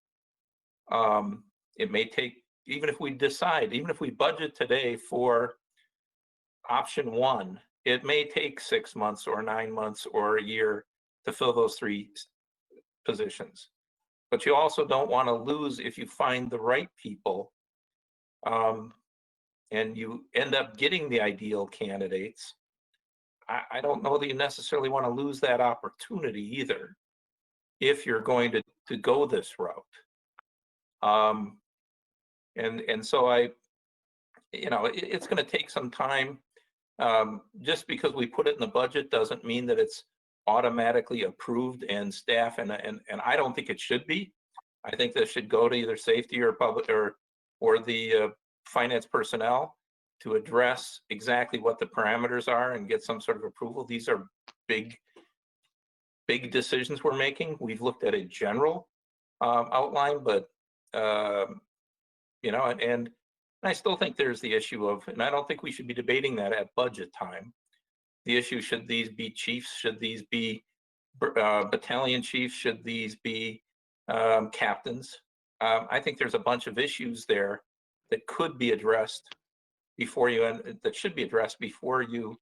it may take, even if we budget today for option 1, it may take 6 months or 9 months or a year to fill those 3 positions. But you also don't want to lose if you find the right people, and you end up getting the ideal candidates. I don't know that you necessarily want to lose that opportunity either, if you're going to go this route. And so it's going to take some time. Just because we put it in the budget doesn't mean that it's automatically approved and staff, and I don't think it should be. I think this should go to either safety or public or the finance personnel to address exactly what the parameters are and get some sort of approval. These are big decisions we're making. We've looked at a general outline, but and I still think there's the issue of, and I don't think we should be debating that at budget time. The issue, should these be chiefs? Should these be battalion chiefs? Should these be captains? I think there's a bunch of issues there that could be addressed before that should be addressed before you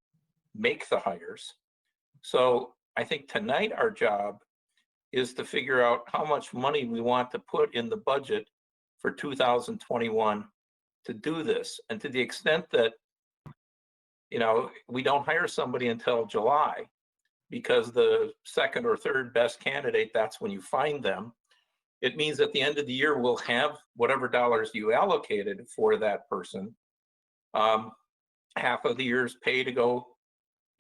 make the hires. So I think tonight our job is to figure out how much money we want to put in the budget for 2021 to do this. And to the extent that you know, we don't hire somebody until July because the second or third best candidate, that's when you find them. It means at the end of the year, we'll have whatever dollars you allocated for that person. Half of the year's pay to go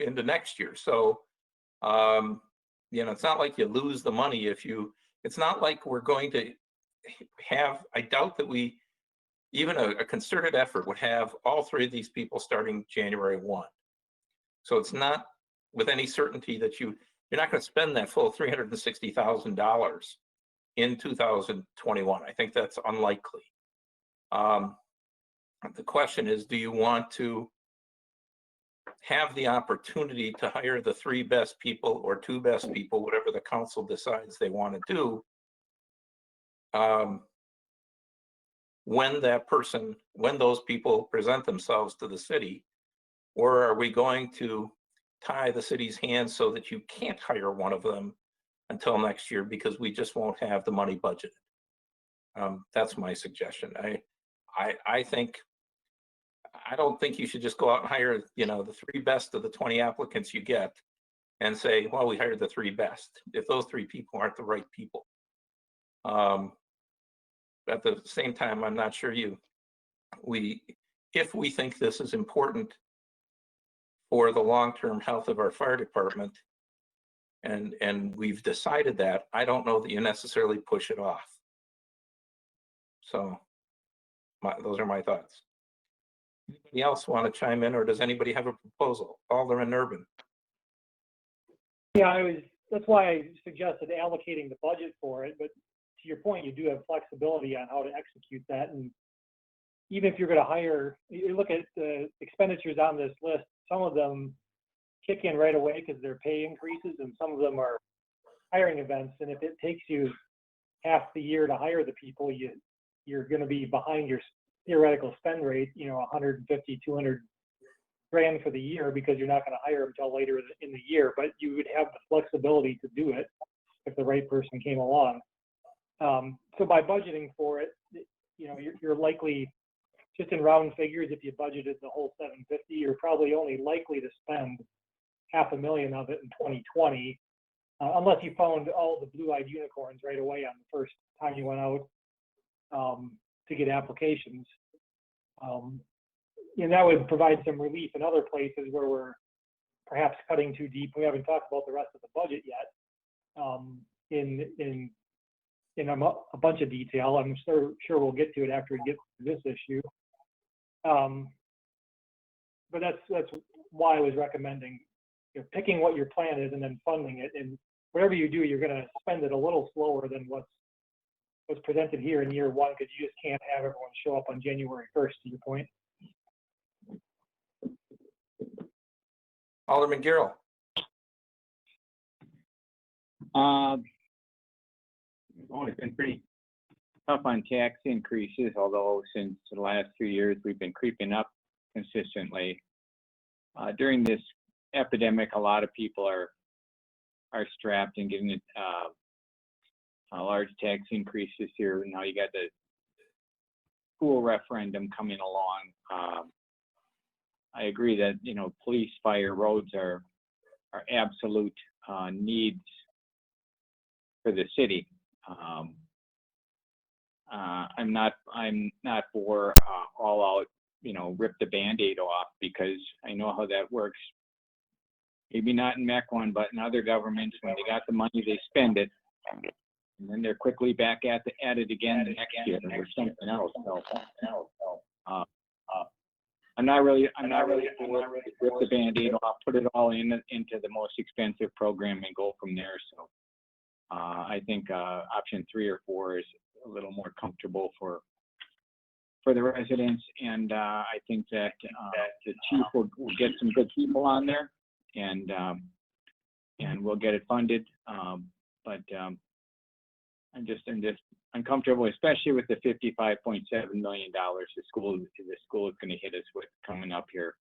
into next year. So, you know, it's not like you lose the money if you, it's not like we're going to have, I doubt that we, even a concerted effort would have all three of these people starting January 1. So it's not with any certainty that you're not going to spend that full $360,000 in 2021. I think that's unlikely. The question is, do you want to have the opportunity to hire the three best people or two best people, whatever the council decides they want to do, when those people present themselves to the city? Or are we going to tie the city's hands so that you can't hire one of them until next year because we just won't have the money budgeted? That's my suggestion. I don't think you should just go out and hire, you know, the three best of the 20 applicants you get and say, well, we hired the three best, if those three people aren't the right people. At the same time, I'm not sure if we think this is important for the long-term health of our fire department, and we've decided that, I don't know that you necessarily push it off. So those are my thoughts. Anybody else want to chime in, or does anybody have a proposal? Alderman Urban. Yeah, that's why I suggested allocating the budget for it, but to your point, you do have flexibility on how to execute that. And even if you're going to hire, you look at the expenditures on this list, some of them kick in right away because they're pay increases, and some of them are hiring events. And if it takes you half the year to hire the people, you're going to be behind your theoretical spend rate, you know, 150, 200 grand for the year, because you're not going to hire them until later in the year. But you would have the flexibility to do it if the right person came along. So by budgeting for it, you know, you're likely, just in round figures, if you budgeted the whole 750, you're probably only likely to spend $500,000 of it in 2020, unless you found all the blue-eyed unicorns right away on the first time you went out to get applications. And that would provide some relief in other places where we're perhaps cutting too deep. We haven't talked about the rest of the budget yet in a bunch of detail. I'm sure we'll get to it after we get to this issue. But that's why I was recommending, you know, picking what your plan is and then funding it. And whatever you do, you're going to spend it a little slower than what's presented here in year one, because you just can't have everyone show up on January 1st, to your point. Alderman Garrell. It's always been pretty tough on tax increases, although since the last 2 years we've been creeping up consistently. During this epidemic, a lot of people are strapped and getting large tax increases here. Now you got the school referendum coming along. I agree that, you know, police, fire, roads are absolute needs for the city. I'm not for all out, you know, rip the Band-Aid off, because I know how that works. Maybe not in Mequon, but in other governments, when they got the money, they spend it, and then they're quickly back at it again the next year or something else. So, I'm not really for rip the Band-Aid off, put it all into the most expensive program and go from there. So I think option 3 or 4 is a little more comfortable for the residents, and I think that the chief will get some good people on there, and we'll get it funded. But I'm just uncomfortable, especially with the $55.7 million the school is going to hit us with coming up here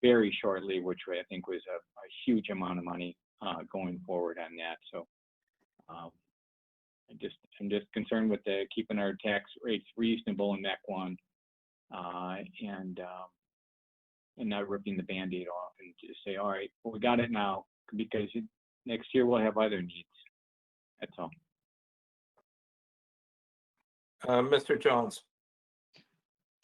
very shortly, which I think was a huge amount of money going forward on that. So I'm just concerned with keeping our tax rates reasonable in Mequon, and and not ripping the Band-Aid off and just say, all right, well, we got it now because next year we'll have other needs. That's all. Mr. Jones.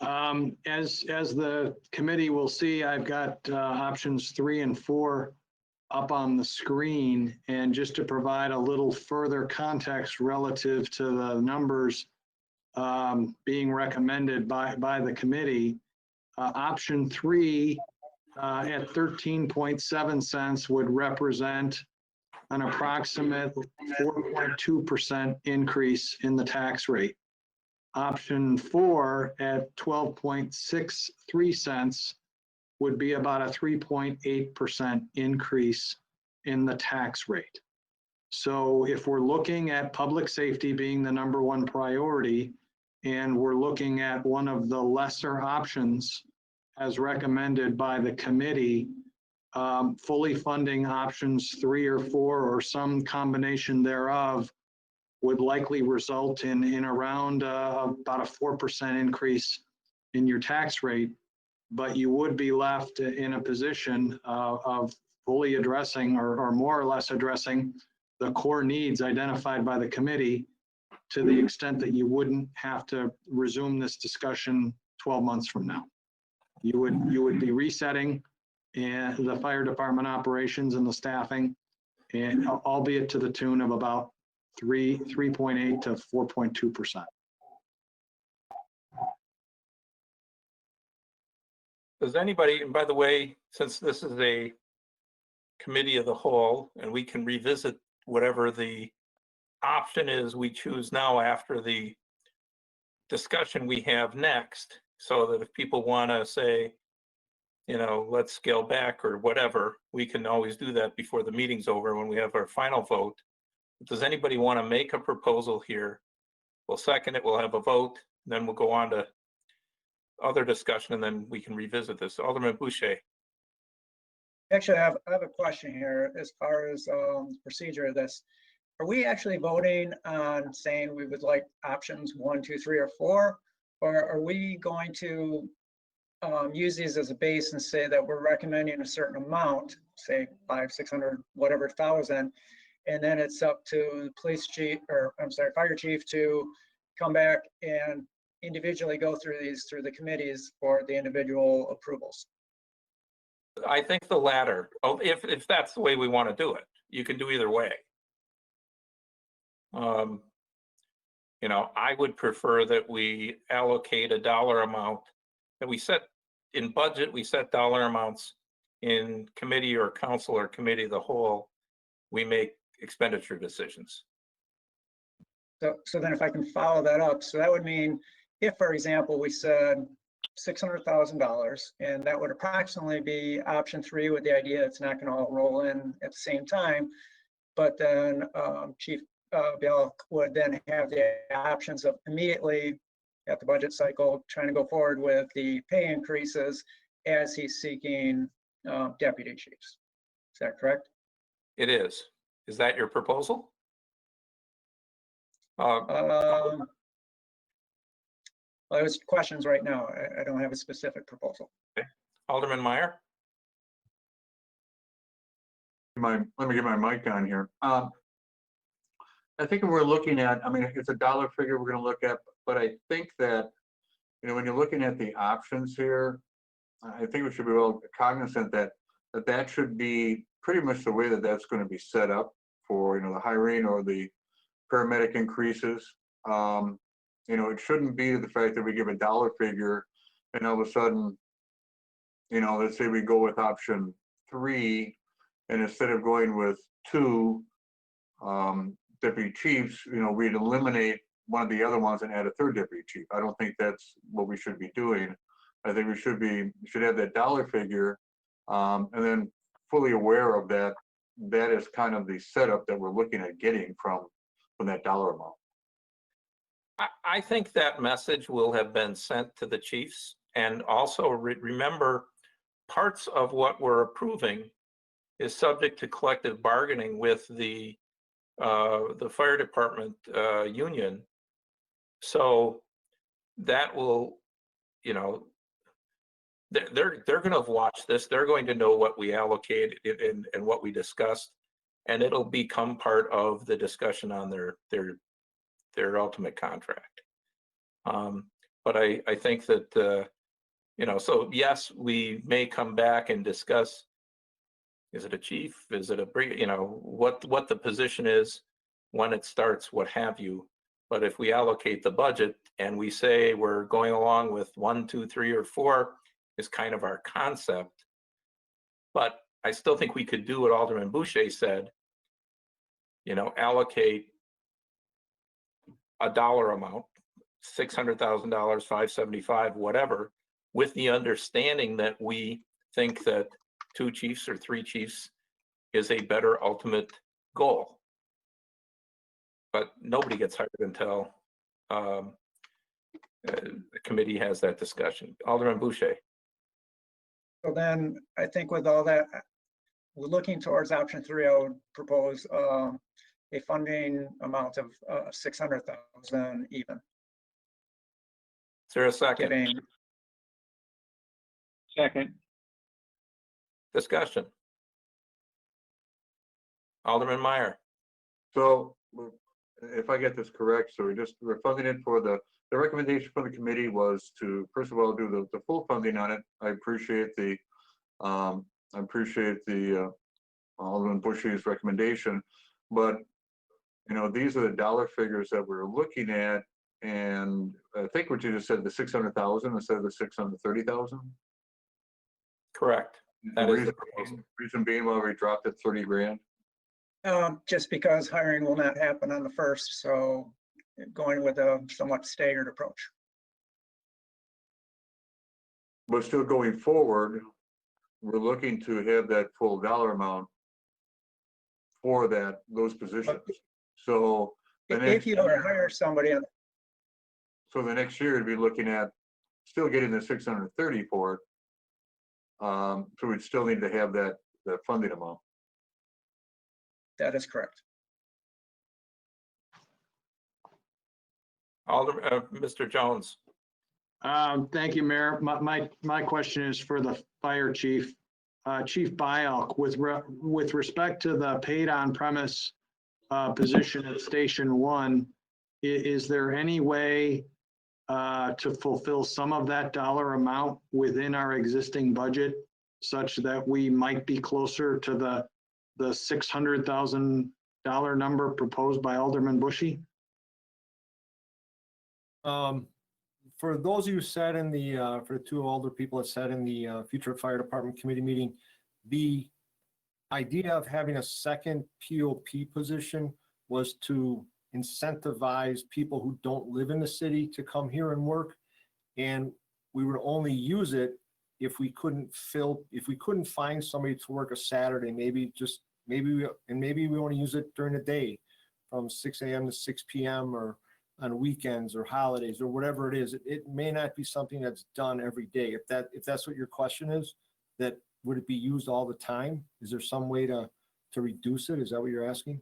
As the committee will see, I've got options 3 and 4 up on the screen. And just to provide a little further context relative to the numbers being recommended by the committee, option 3 at 13.7 cents would represent an approximate 4.2% increase in the tax rate. Option 4 at 12.63 cents would be about a 3.8% increase in the tax rate. So if we're looking at public safety being the number one priority, and we're looking at one of the lesser options as recommended by the committee, fully funding options 3 or 4 or some combination thereof would likely result in around about a 4% increase in your tax rate, but you would be left in a position of fully addressing or more or less addressing the core needs identified by the committee to the extent that you wouldn't have to resume this discussion 12 months from now. You would be resetting and the fire department operations and the staffing, and albeit to the tune of about 3.8 to 4.2%. Does anybody, and by the way, since this is a committee of the whole, and we can revisit whatever the option is we choose now after the discussion we have next, so that if people want to say, you know, let's scale back or whatever, we can always do that before the meeting's over when we have our final vote. Does anybody want to make a proposal here? We'll second it, we'll have a vote, then we'll go on to other discussion, and then we can revisit this. Alderman Boucher. Actually, I have a question here as far as procedure of this. Are we actually voting on saying we would like options 1, 2, 3, or 4? Or are we going to use these as a base and say that we're recommending a certain amount, say 500, 600, whatever thousand, and then it's up to the police chief, or I'm sorry, fire chief to come back and individually go through these through the committees for the individual approvals? I think the latter. Oh, if that's the way we want to do it, you can do either way. You know, I would prefer that we allocate a dollar amount that we set in budget. We set dollar amounts in committee or council or committee of the whole. We make expenditure decisions. So then if I can follow that up, so that would mean if, for example, we said $600,000, and that would approximately be option 3 with the idea it's not going to all roll in at the same time, but then Chief Biel would then have the options of immediately at the budget cycle trying to go forward with the pay increases as he's seeking deputy chiefs. Is that correct? It is. Is that your proposal? Well, it was questions right now. I don't have a specific proposal. Okay. Alderman Meyer? Let me get my mic on here. I think we're looking at, I mean, it's a dollar figure we're going to look at, but I think that, you know, when you're looking at the options here, I think we should be well cognizant that that should be pretty much the way that that's going to be set up for, you know, the hiring or the paramedic increases. You know, it shouldn't be the fact that we give a dollar figure and all of a sudden, you know, let's say we go with option 3, and instead of going with 2 deputy chiefs, you know, we'd eliminate one of the other ones and add a 3rd deputy chief. I don't think that's what we should be doing. I think we should have that dollar figure, and then fully aware of that. That is kind of the setup that we're looking at getting from that dollar amount. I think that message will have been sent to the chiefs, and also remember, parts of what we're approving is subject to collective bargaining with the fire department union. So that will, you know, they're going to have watched this. They're going to know what we allocated and what we discussed, and it'll become part of the discussion on their ultimate contract. But I think that, you know, so yes, we may come back and discuss, is it a chief? Is it a, you know, what the position is when it starts, what have you. But if we allocate the budget and we say we're going along with 1, 2, 3, or 4 is kind of our concept. But I still think we could do what Alderman Boucher said, you know, allocate a dollar amount, $600,000, $575, whatever, with the understanding that we think that 2 chiefs or 3 chiefs is a better ultimate goal. But nobody gets hired until the committee has that discussion. Alderman Boucher. So then I think with all that, we're looking towards option 3. I would propose a funding amount of 600,000 even. Is there a second? Getting Second. Discussion. Alderman Meyer. So if I get this correct, so we're funding it for the recommendation for the committee was to, first of all, do the full funding on it. I appreciate the Alderman Bushy's recommendation, but you know, these are the dollar figures that we're looking at, and I think what you just said, the 600,000 instead of the 630,000. Correct. That is the proposal. Reason being why we dropped it 30 grand. just because hiring will not happen on the 1st, so going with a somewhat staggered approach. But still going forward, we're looking to have that full dollar amount for those positions. So the If next, you were to hire somebody, so the next year we'd be looking at still getting the 630 for it. So we'd still need to have that funding amount. that is correct. Mr. Jones. Thank you, Mayor. My question is for the fire chief. Chief Bialk, with respect to the paid on-premise position at Station 1, is there any way to fulfill some of that dollar amount within our existing budget such that we might be closer to the $600,000 number proposed by Alderman Bushy? For those of you who sat in the, for the 2 older people that sat in the future fire department committee meeting, the idea of having a second POP position was to incentivize people who don't live in the city to come here and work. And we would only use it if we couldn't find somebody to work a Saturday, maybe we want to use it during the day from 6 a.m. to 6 p.m. or on weekends or holidays or whatever it is. It may not be something that's done every day. If that's what your question is, that would it be used all the time? Is there some way to reduce it? Is that what you're asking?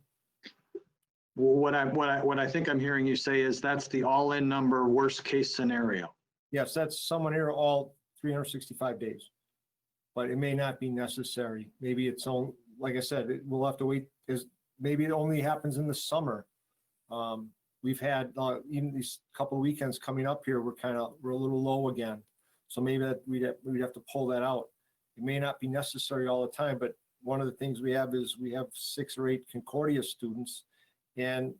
What I think I'm hearing you say is that's the all-in number, worst case scenario. Yes, that's someone here all 365 days, but it may not be necessary. Maybe it's only, like I said, we'll have to wait. Maybe it only happens in the summer. We've had even these couple of weekends coming up here, we're a little low again. So maybe that we'd have to pull that out. It may not be necessary all the time, but one of the things we have is we have 6 or 8 Concordia students. And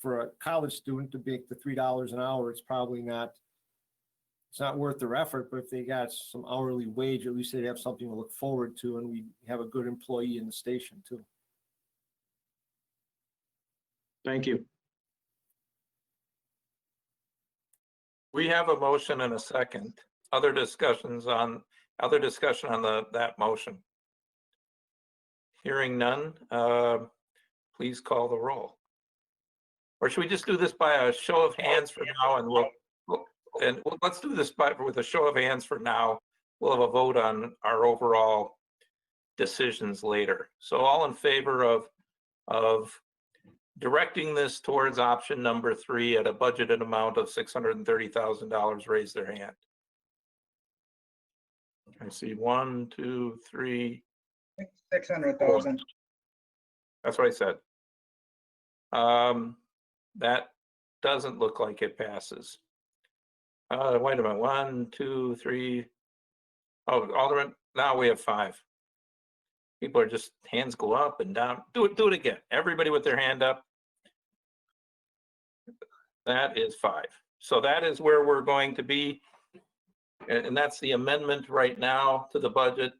for a college student to make the $3 an hour, it's not worth their effort, but if they got some hourly wage, at least they'd have something to look forward to, and we have a good employee in the station too. Thank you. We have a motion and a second. Other discussion on that motion? Hearing none, please call the roll. Or should we just do this by a show of hands for now, and let's do this with a show of hands for now. We'll have a vote on our overall decisions later. So all in favor of directing this towards option number 3 at a budgeted amount of $630,000, raise their hand. I see 1, 2, 3. 600,000. That's what I said. That doesn't look like it passes. Wait a minute, 1, 2, 3. Oh, Alderman, now we have 5. People are just, hands go up and down. Do it again. Everybody with their hand up. That is 5. So that is where we're going to be. And that's the amendment right now to the budget.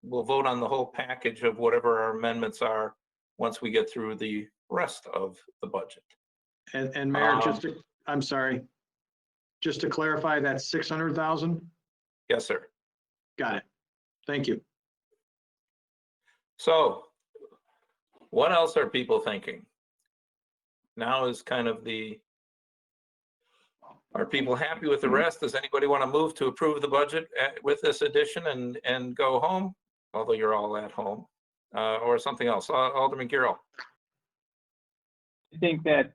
We'll vote on the whole package of whatever our amendments are once we get through the rest of the budget. And Mayor, I'm sorry, just to clarify, that's 600,000? Yes, sir. Got it. Thank you. So what else are people thinking? Now is kind of are people happy with the rest? Does anybody want to move to approve the budget with this addition and go home? Although you're all at home, or something else. Alderman Garrell. I think that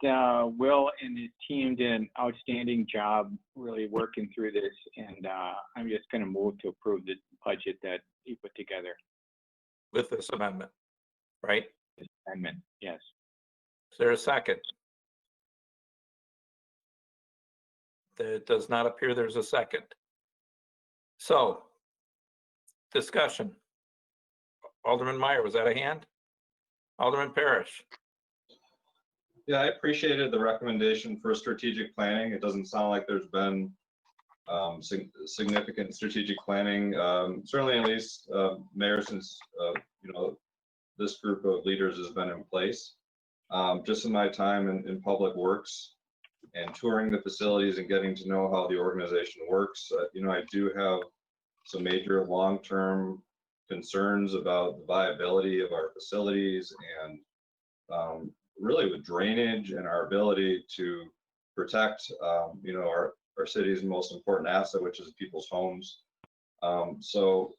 Will and his team did an outstanding job really working through this, and I'm just going to move to approve the budget that he put together. With this amendment, right? This amendment, yes. Is there a second? It does not appear there's a second. So, discussion. Alderman Meyer, was that a hand? Alderman Parrish. Yeah, I appreciated the recommendation for strategic planning. It doesn't sound like there's been significant strategic planning. Certainly, at least, Mayor, since this group of leaders has been in place. Just in my time in public works and touring the facilities and getting to know how the organization works, I do have some major long-term concerns about the viability of our facilities and really with drainage and our ability to protect, our city's most important asset, which is people's homes. So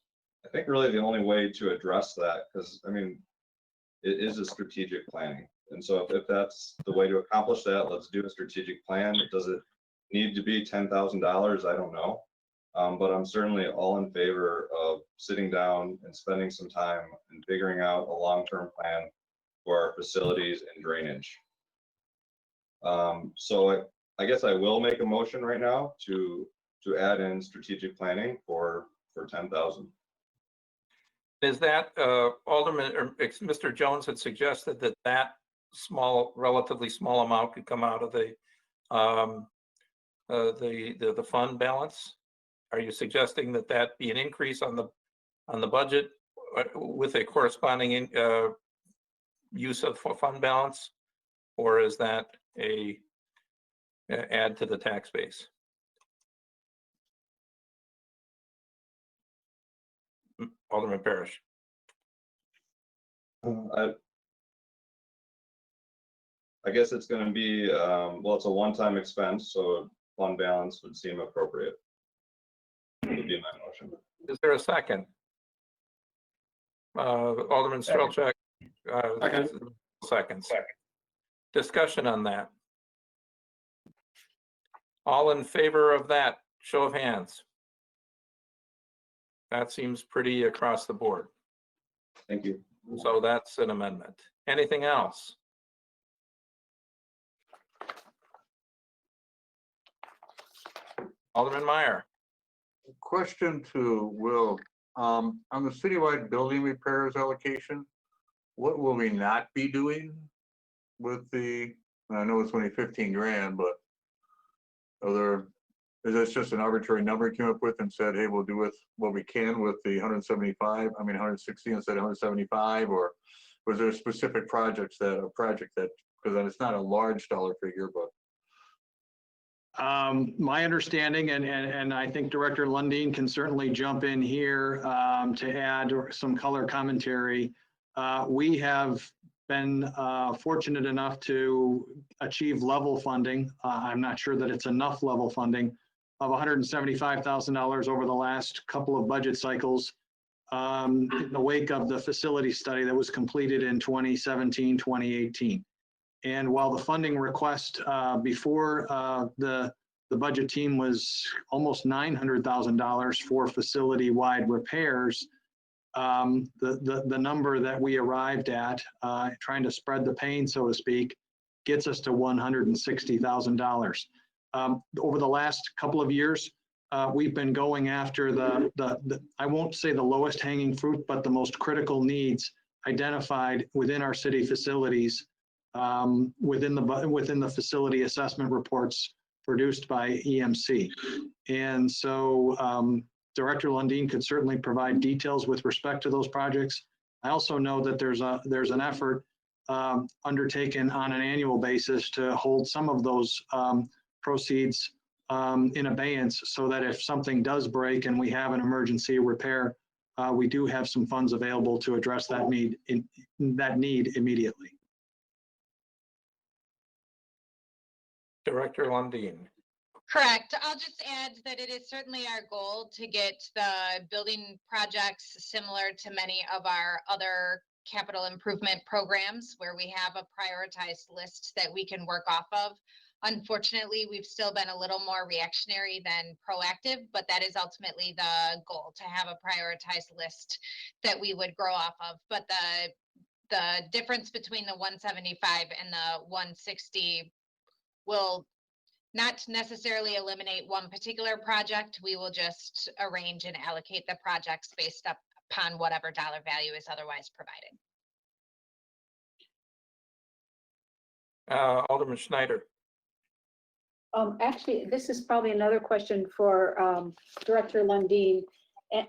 I think really the only way to address that, because it is a strategic planning. And so if that's the way to accomplish that, let's do a strategic plan. Does it need to be $10,000? I don't know. But I'm certainly all in favor of sitting down and spending some time and figuring out a long-term plan for our facilities and drainage. So I guess I will make a motion right now to add in strategic planning for 10,000. Is that Alderman or Mr. Jones had suggested that relatively small amount could come out of the fund balance? Are you suggesting that be an increase on the budget with a corresponding use of fund balance, or is that a add to the tax base? Alderman Parrish. I guess it's going to be, it's a one-time expense, so fund balance would seem appropriate. Would be my motion. Is there a second? Alderman Strelchak. Second. Discussion on that. All in favor of that, show of hands. That seems pretty across the board. Thank you. So that's an amendment. Anything else? Alderman Meyer. Question to Will, on the citywide building repairs allocation, what will we not be doing with I know it's only 15 grand, but is this just an arbitrary number you came up with and said, hey, we'll do with what we can with the 160 instead of 175, or was there specific project that, because then it's not a large dollar figure, but. My understanding, and I think Director Lundin can certainly jump in here to add some color commentary. We have been fortunate enough to achieve level funding. I'm not sure that it's enough level funding of $175,000 over the last couple of budget cycles in the wake of the facility study that was completed in 2017, 2018. And while the funding request before the the budget team was almost $900,000 for facility-wide repairs. The number that we arrived at, trying to spread the pain, so to speak, gets us to $160,000. Over the last couple of years, we've been going after I won't say the lowest hanging fruit, but the most critical needs identified within our city facilities, within the facility assessment reports produced by EMC. And so Director Lundin could certainly provide details with respect to those projects. I also know that there's an effort undertaken on an annual basis to hold some of those proceeds in abeyance, so that if something does break and we have an emergency repair, we do have some funds available to address that need immediately. Director Lundin. Correct. I'll just add that it is certainly our goal to get the building projects similar to many of our other capital improvement programs where we have a prioritized list that we can work off of. Unfortunately, we've still been a little more reactionary than proactive, but that is ultimately the goal, to have a prioritized list that we would grow off of. But the difference between the 175 and the 160 will not necessarily eliminate one particular project. We will just arrange and allocate the projects based upon whatever dollar value is otherwise provided. Alderman Schneider. Actually, this is probably another question for Director Lundin. And,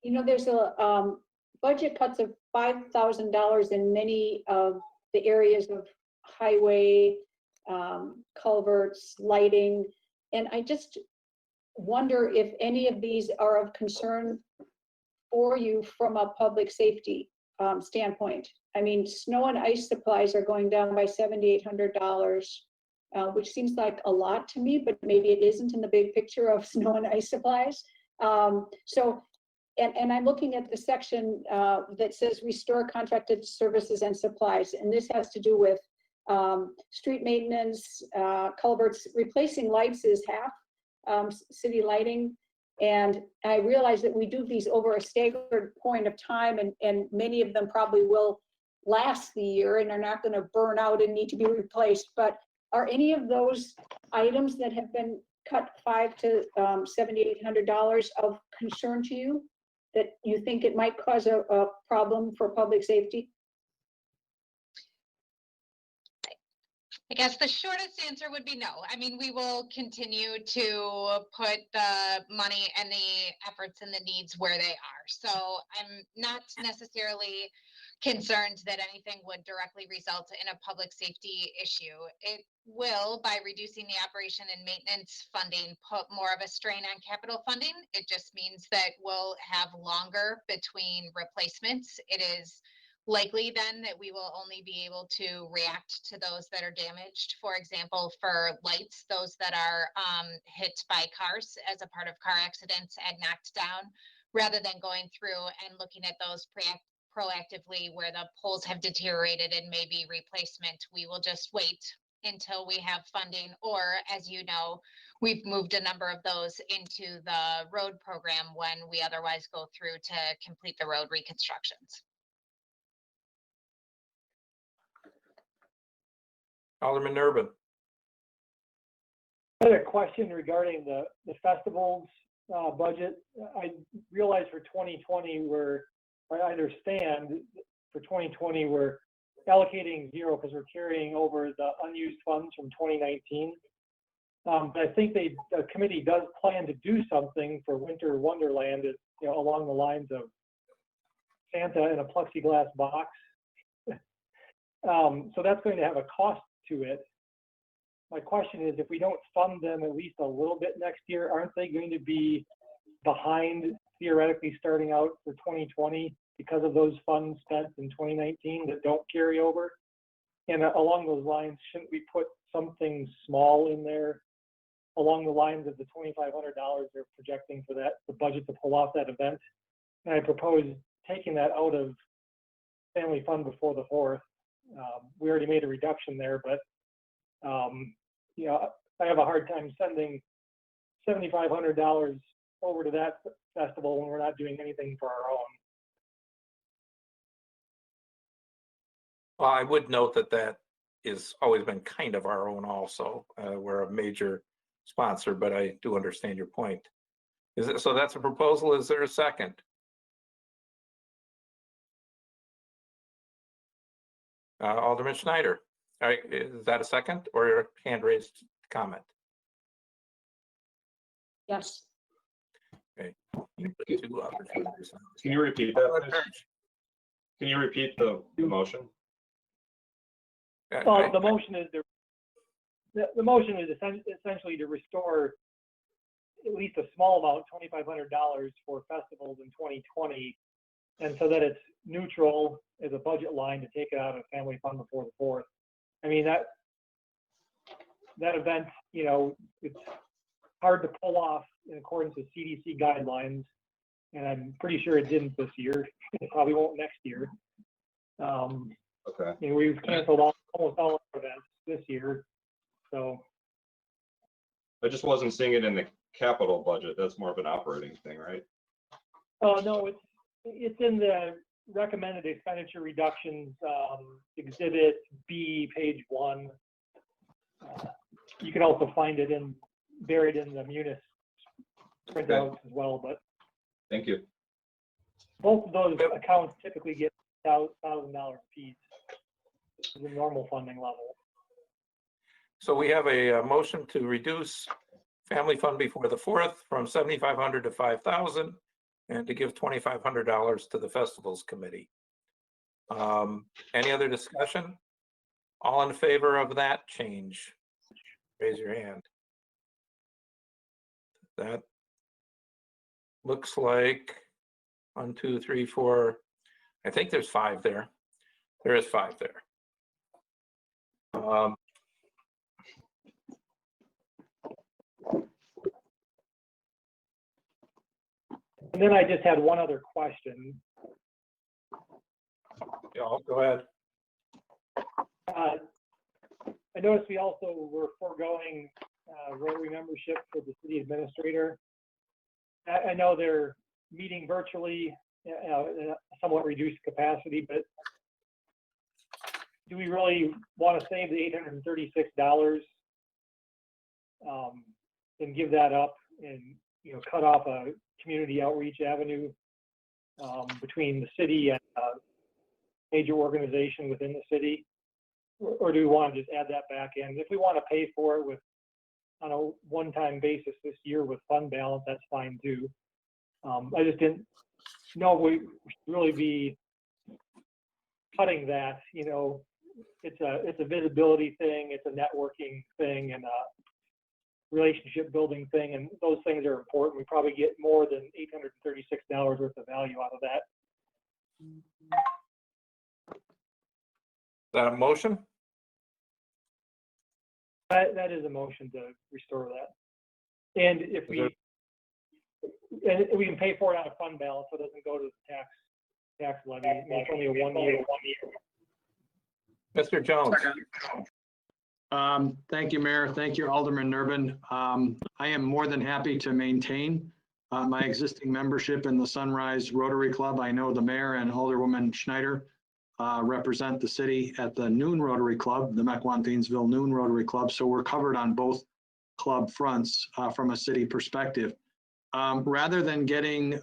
you know, there's a budget cuts of $5,000 in many of the areas of highway, culverts, lighting. And I just wonder if any of these are of concern for you from a public safety standpoint. I mean, snow and ice supplies are going down by $7,800. Which seems like a lot to me, but maybe it isn't in the big picture of snow and ice supplies. And I'm looking at the section that says restore contracted services and supplies. And this has to do with street maintenance, culverts. Replacing lights is half city lighting. And I realize that we do these over a staggered point of time, and many of them probably will last the year and are not going to burn out and need to be replaced. But are any of those items that have been cut $500 to $7,800 of concern to you, that you think it might cause a problem for public safety? I guess the shortest answer would be no. I mean, we will continue to put the money and the efforts and the needs where they are. So I'm not necessarily concerned that anything would directly result in a public safety issue. It will, by reducing the operation and maintenance funding, put more of a strain on capital funding. It just means that we'll have longer between replacements. It is likely then that we will only be able to react to those that are damaged. For example, for lights, those that are hit by cars as a part of car accidents and knocked down, rather than going through and looking at those proactively where the poles have deteriorated and maybe replacement. We will just wait until we have funding, or as you know, we've moved a number of those into the road program when we otherwise go through to complete the road reconstructions. Alderman Urban. I had a question regarding the festivals budget. I realize for 2020 I understand for 2020 we're allocating zero because we're carrying over the unused funds from 2019. But I think the committee does plan to do something for Winter Wonderland, you know, along the lines of Santa in a plexiglass box. So that's going to have a cost to it. My question is, if we don't fund them at least a little bit next year, aren't they going to be behind theoretically starting out for 2020 because of those funds spent in 2019 that don't carry over? And along those lines, shouldn't we put something small in there along the lines of the $2,500 they're projecting for that, the budget to pull off that event? And I propose taking that out of Family Fund Before the Fourth. We already made a reduction there, but you know, I have a hard time sending $7,500 over to that festival when we're not doing anything for our own. Well, I would note that that is always been kind of our own also. We're a major sponsor, but I do understand your point. Is it, so that's a proposal. Is there a second? Alderman Schneider. All right, is that a second or a hand raised comment? Yes. Okay. You put two opportunities. Can you repeat that, please? Can you repeat the motion? Well, the motion is the motion is essentially to restore at least a small amount, $2,500 for festivals in 2020, and so that it's neutral as a budget line to take it out of family fund before the 4th. I mean, that event, you know, it's hard to pull off in accordance with CDC guidelines, and I'm pretty sure it didn't this year. It probably won't next year. Okay. You know, we've canceled almost all our events this year, so. I just wasn't seeing it in the capital budget. That's more of an operating thing, right? Oh, no, it's in the recommended expenditure reductions, exhibit B, page 1. You can also find it buried in the Munis printouts as well, but Thank you. both of those accounts typically get $1,000 apiece, the normal funding level. So we have a motion to reduce family fund before the 4th from 7,500 to 5,000 and to give $2,500 to the festivals committee. Any other discussion? All in favor of that change? Raise your hand. That looks like 1, 2, 3, 4. I think there's 5 there. There is 5 there. And then I just had one other question. Yeah, go ahead. I noticed we also were foregoing Rotary membership for the city administrator. I know they're meeting virtually in a somewhat reduced capacity, but do we really want to save the $836 and give that up and, you know, cut off a community outreach avenue between the city and a major organization within the city? Or do we want to just add that back in? If we want to pay for it on a one-time basis this year with fund balance, that's fine too. I just didn't know we should really be cutting that. You know, it's a visibility thing, it's a networking thing, and a relationship building thing, and those things are important. We probably get more than $836 worth of value out of that. Is that a motion? That is a motion to restore that. And if we can pay for it out of fund balance, so it doesn't go to the tax levy. I mean, it's only a 1 year. Mr. Jones. Thank you, Mayor. Thank you, Alderman Nurbin. I am more than happy to maintain my existing membership in the Sunrise Rotary Club. I know the mayor and Alderwoman Schneider represent the city at the Noon Rotary Club, the Mequon Thiensville Noon Rotary Club. So we're covered on both club fronts from a city perspective. Rather than getting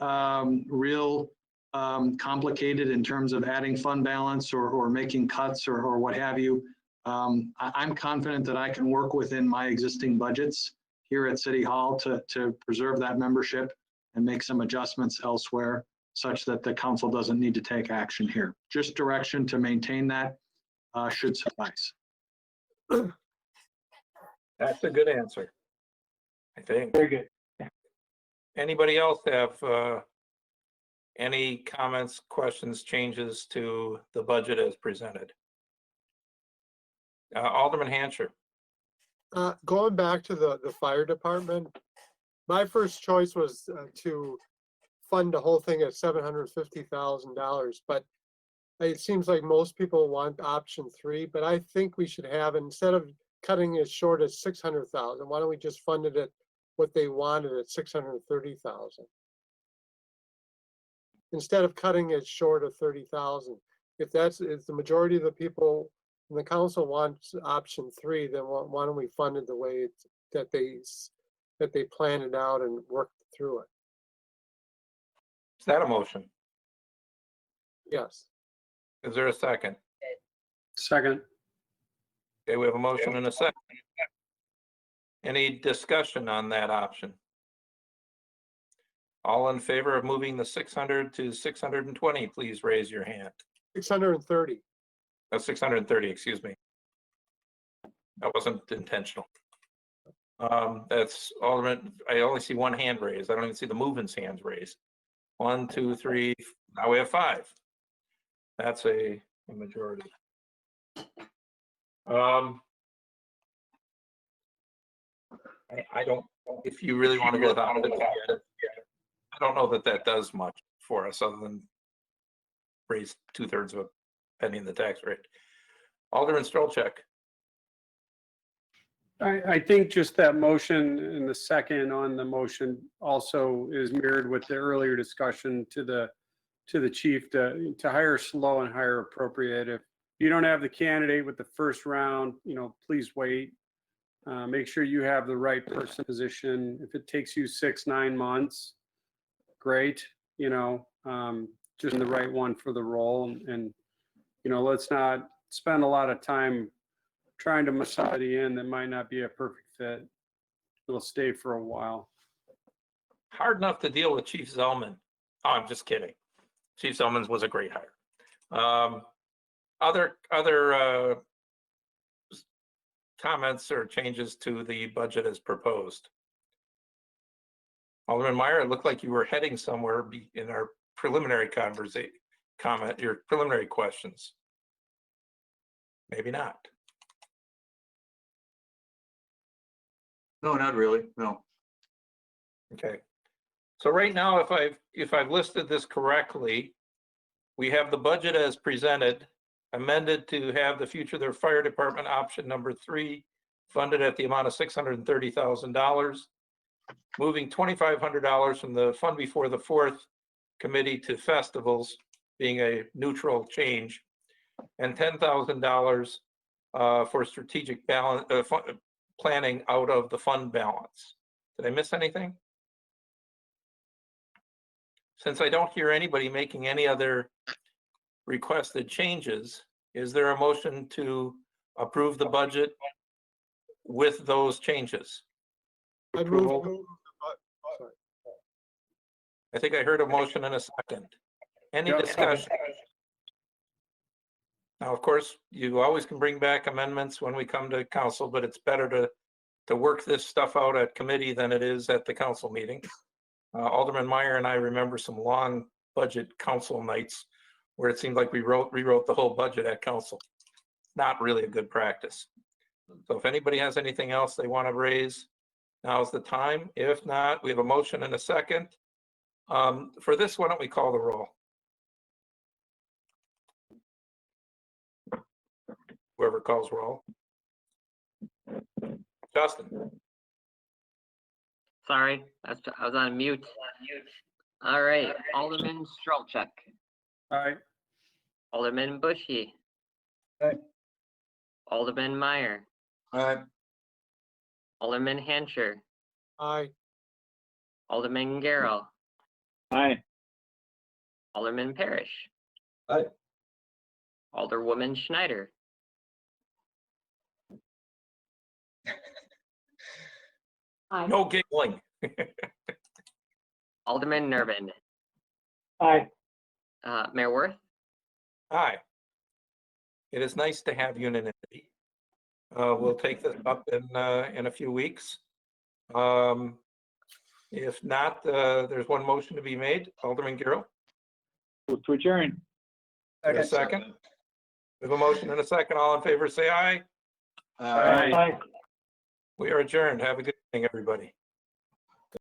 real complicated in terms of adding fund balance or making cuts or what have you, I'm confident that I can work within my existing budgets here at City Hall to preserve that membership and make some adjustments elsewhere such that the council doesn't need to take action here. Just direction to maintain that should suffice. That's a good answer, I think. Very good. Anybody else have any comments, questions, changes to the budget as presented? Alderman Hancher. Going back to the fire department, my first choice was to fund the whole thing at $750,000, but it seems like most people want option 3, but I think we should have, instead of cutting it short at 600,000, why don't we just fund it at what they wanted at 630,000. Instead of cutting it short of 30,000. If the majority of the people in the council wants option 3, then why don't we fund it the way that they planned it out and worked through it? Is that a motion? Yes. Is there a second? Second. Okay, we have a motion and a second. Any discussion on that option? All in favor of moving the 600 to 620, please raise your hand. 630. 630, excuse me. That wasn't intentional. That's Alderman, I only see one hand raised. I don't even see the movement's hands raised. 1, 2, 3, now we have 5. That's a majority. I don't, if you really want to go down, I don't know that that does much for us other than raise 2/3 of a penny in the tax rate. Alderman Strolchek. I think just that motion and the second on the motion also is mirrored with the earlier discussion to the chief to hire slow and hire appropriate. If you don't have the candidate with the first round, please wait. Make sure you have the right person position. If it takes you 6-9 months, great, just the right one for the role. And, let's not spend a lot of time trying to massage somebody in that might not be a perfect fit. It'll stay for a while. Hard enough to deal with Chief Zellman. Oh, I'm just kidding. Chief Zellman's was a great hire. Other comments or changes to the budget as proposed? Alderman Meyer, it looked like you were heading somewhere in our preliminary comment, your preliminary questions. Maybe not. No, not really, no. Okay. So right now, if I've listed this correctly, we have the budget as presented, amended to have the Future of the Fire Department option number 3 funded at the amount of $630,000, moving $2,500 from the Fund Before the Fourth Committee to festivals, being a neutral change, and $10,000 for strategic planning out of the fund balance. Did I miss anything? Since I don't hear anybody making any other requested changes, is there a motion to approve the budget with those changes? I'd move. Approval? I think I heard a motion and a second. Any Yep. discussion? Now, of course, you always can bring back amendments when we come to council, but it's better to work this stuff out at committee than it is at the council meeting. Alderman Meyer and I remember some long budget council nights where it seemed like we rewrote the whole budget at council. Not really a good practice. So if anybody has anything else they want to raise, now's the time. If not, we have a motion and a second. For this, why don't we call the roll? Whoever calls roll. Justin. Sorry, I was on mute. All right, Alderman Strelchuk, Aye. Alderman Bushy. Aye. Alderman Meyer, Aye. Alderman Hancher, Aye. Alderman Garrell, Aye. Alderman Parrish. Aye. Alderwoman Schneider, Aye. No giggling. Alderman Nervin, Aye. Mayor Worth, Aye. It is nice to have unanimity. We'll take this up in a few weeks. If not, there's one motion to be made. Alderman Garrell, Move to adjourn. a second. We have a motion and a second. All in favor, say aye. Aye. We are adjourned. Have a good evening, everybody.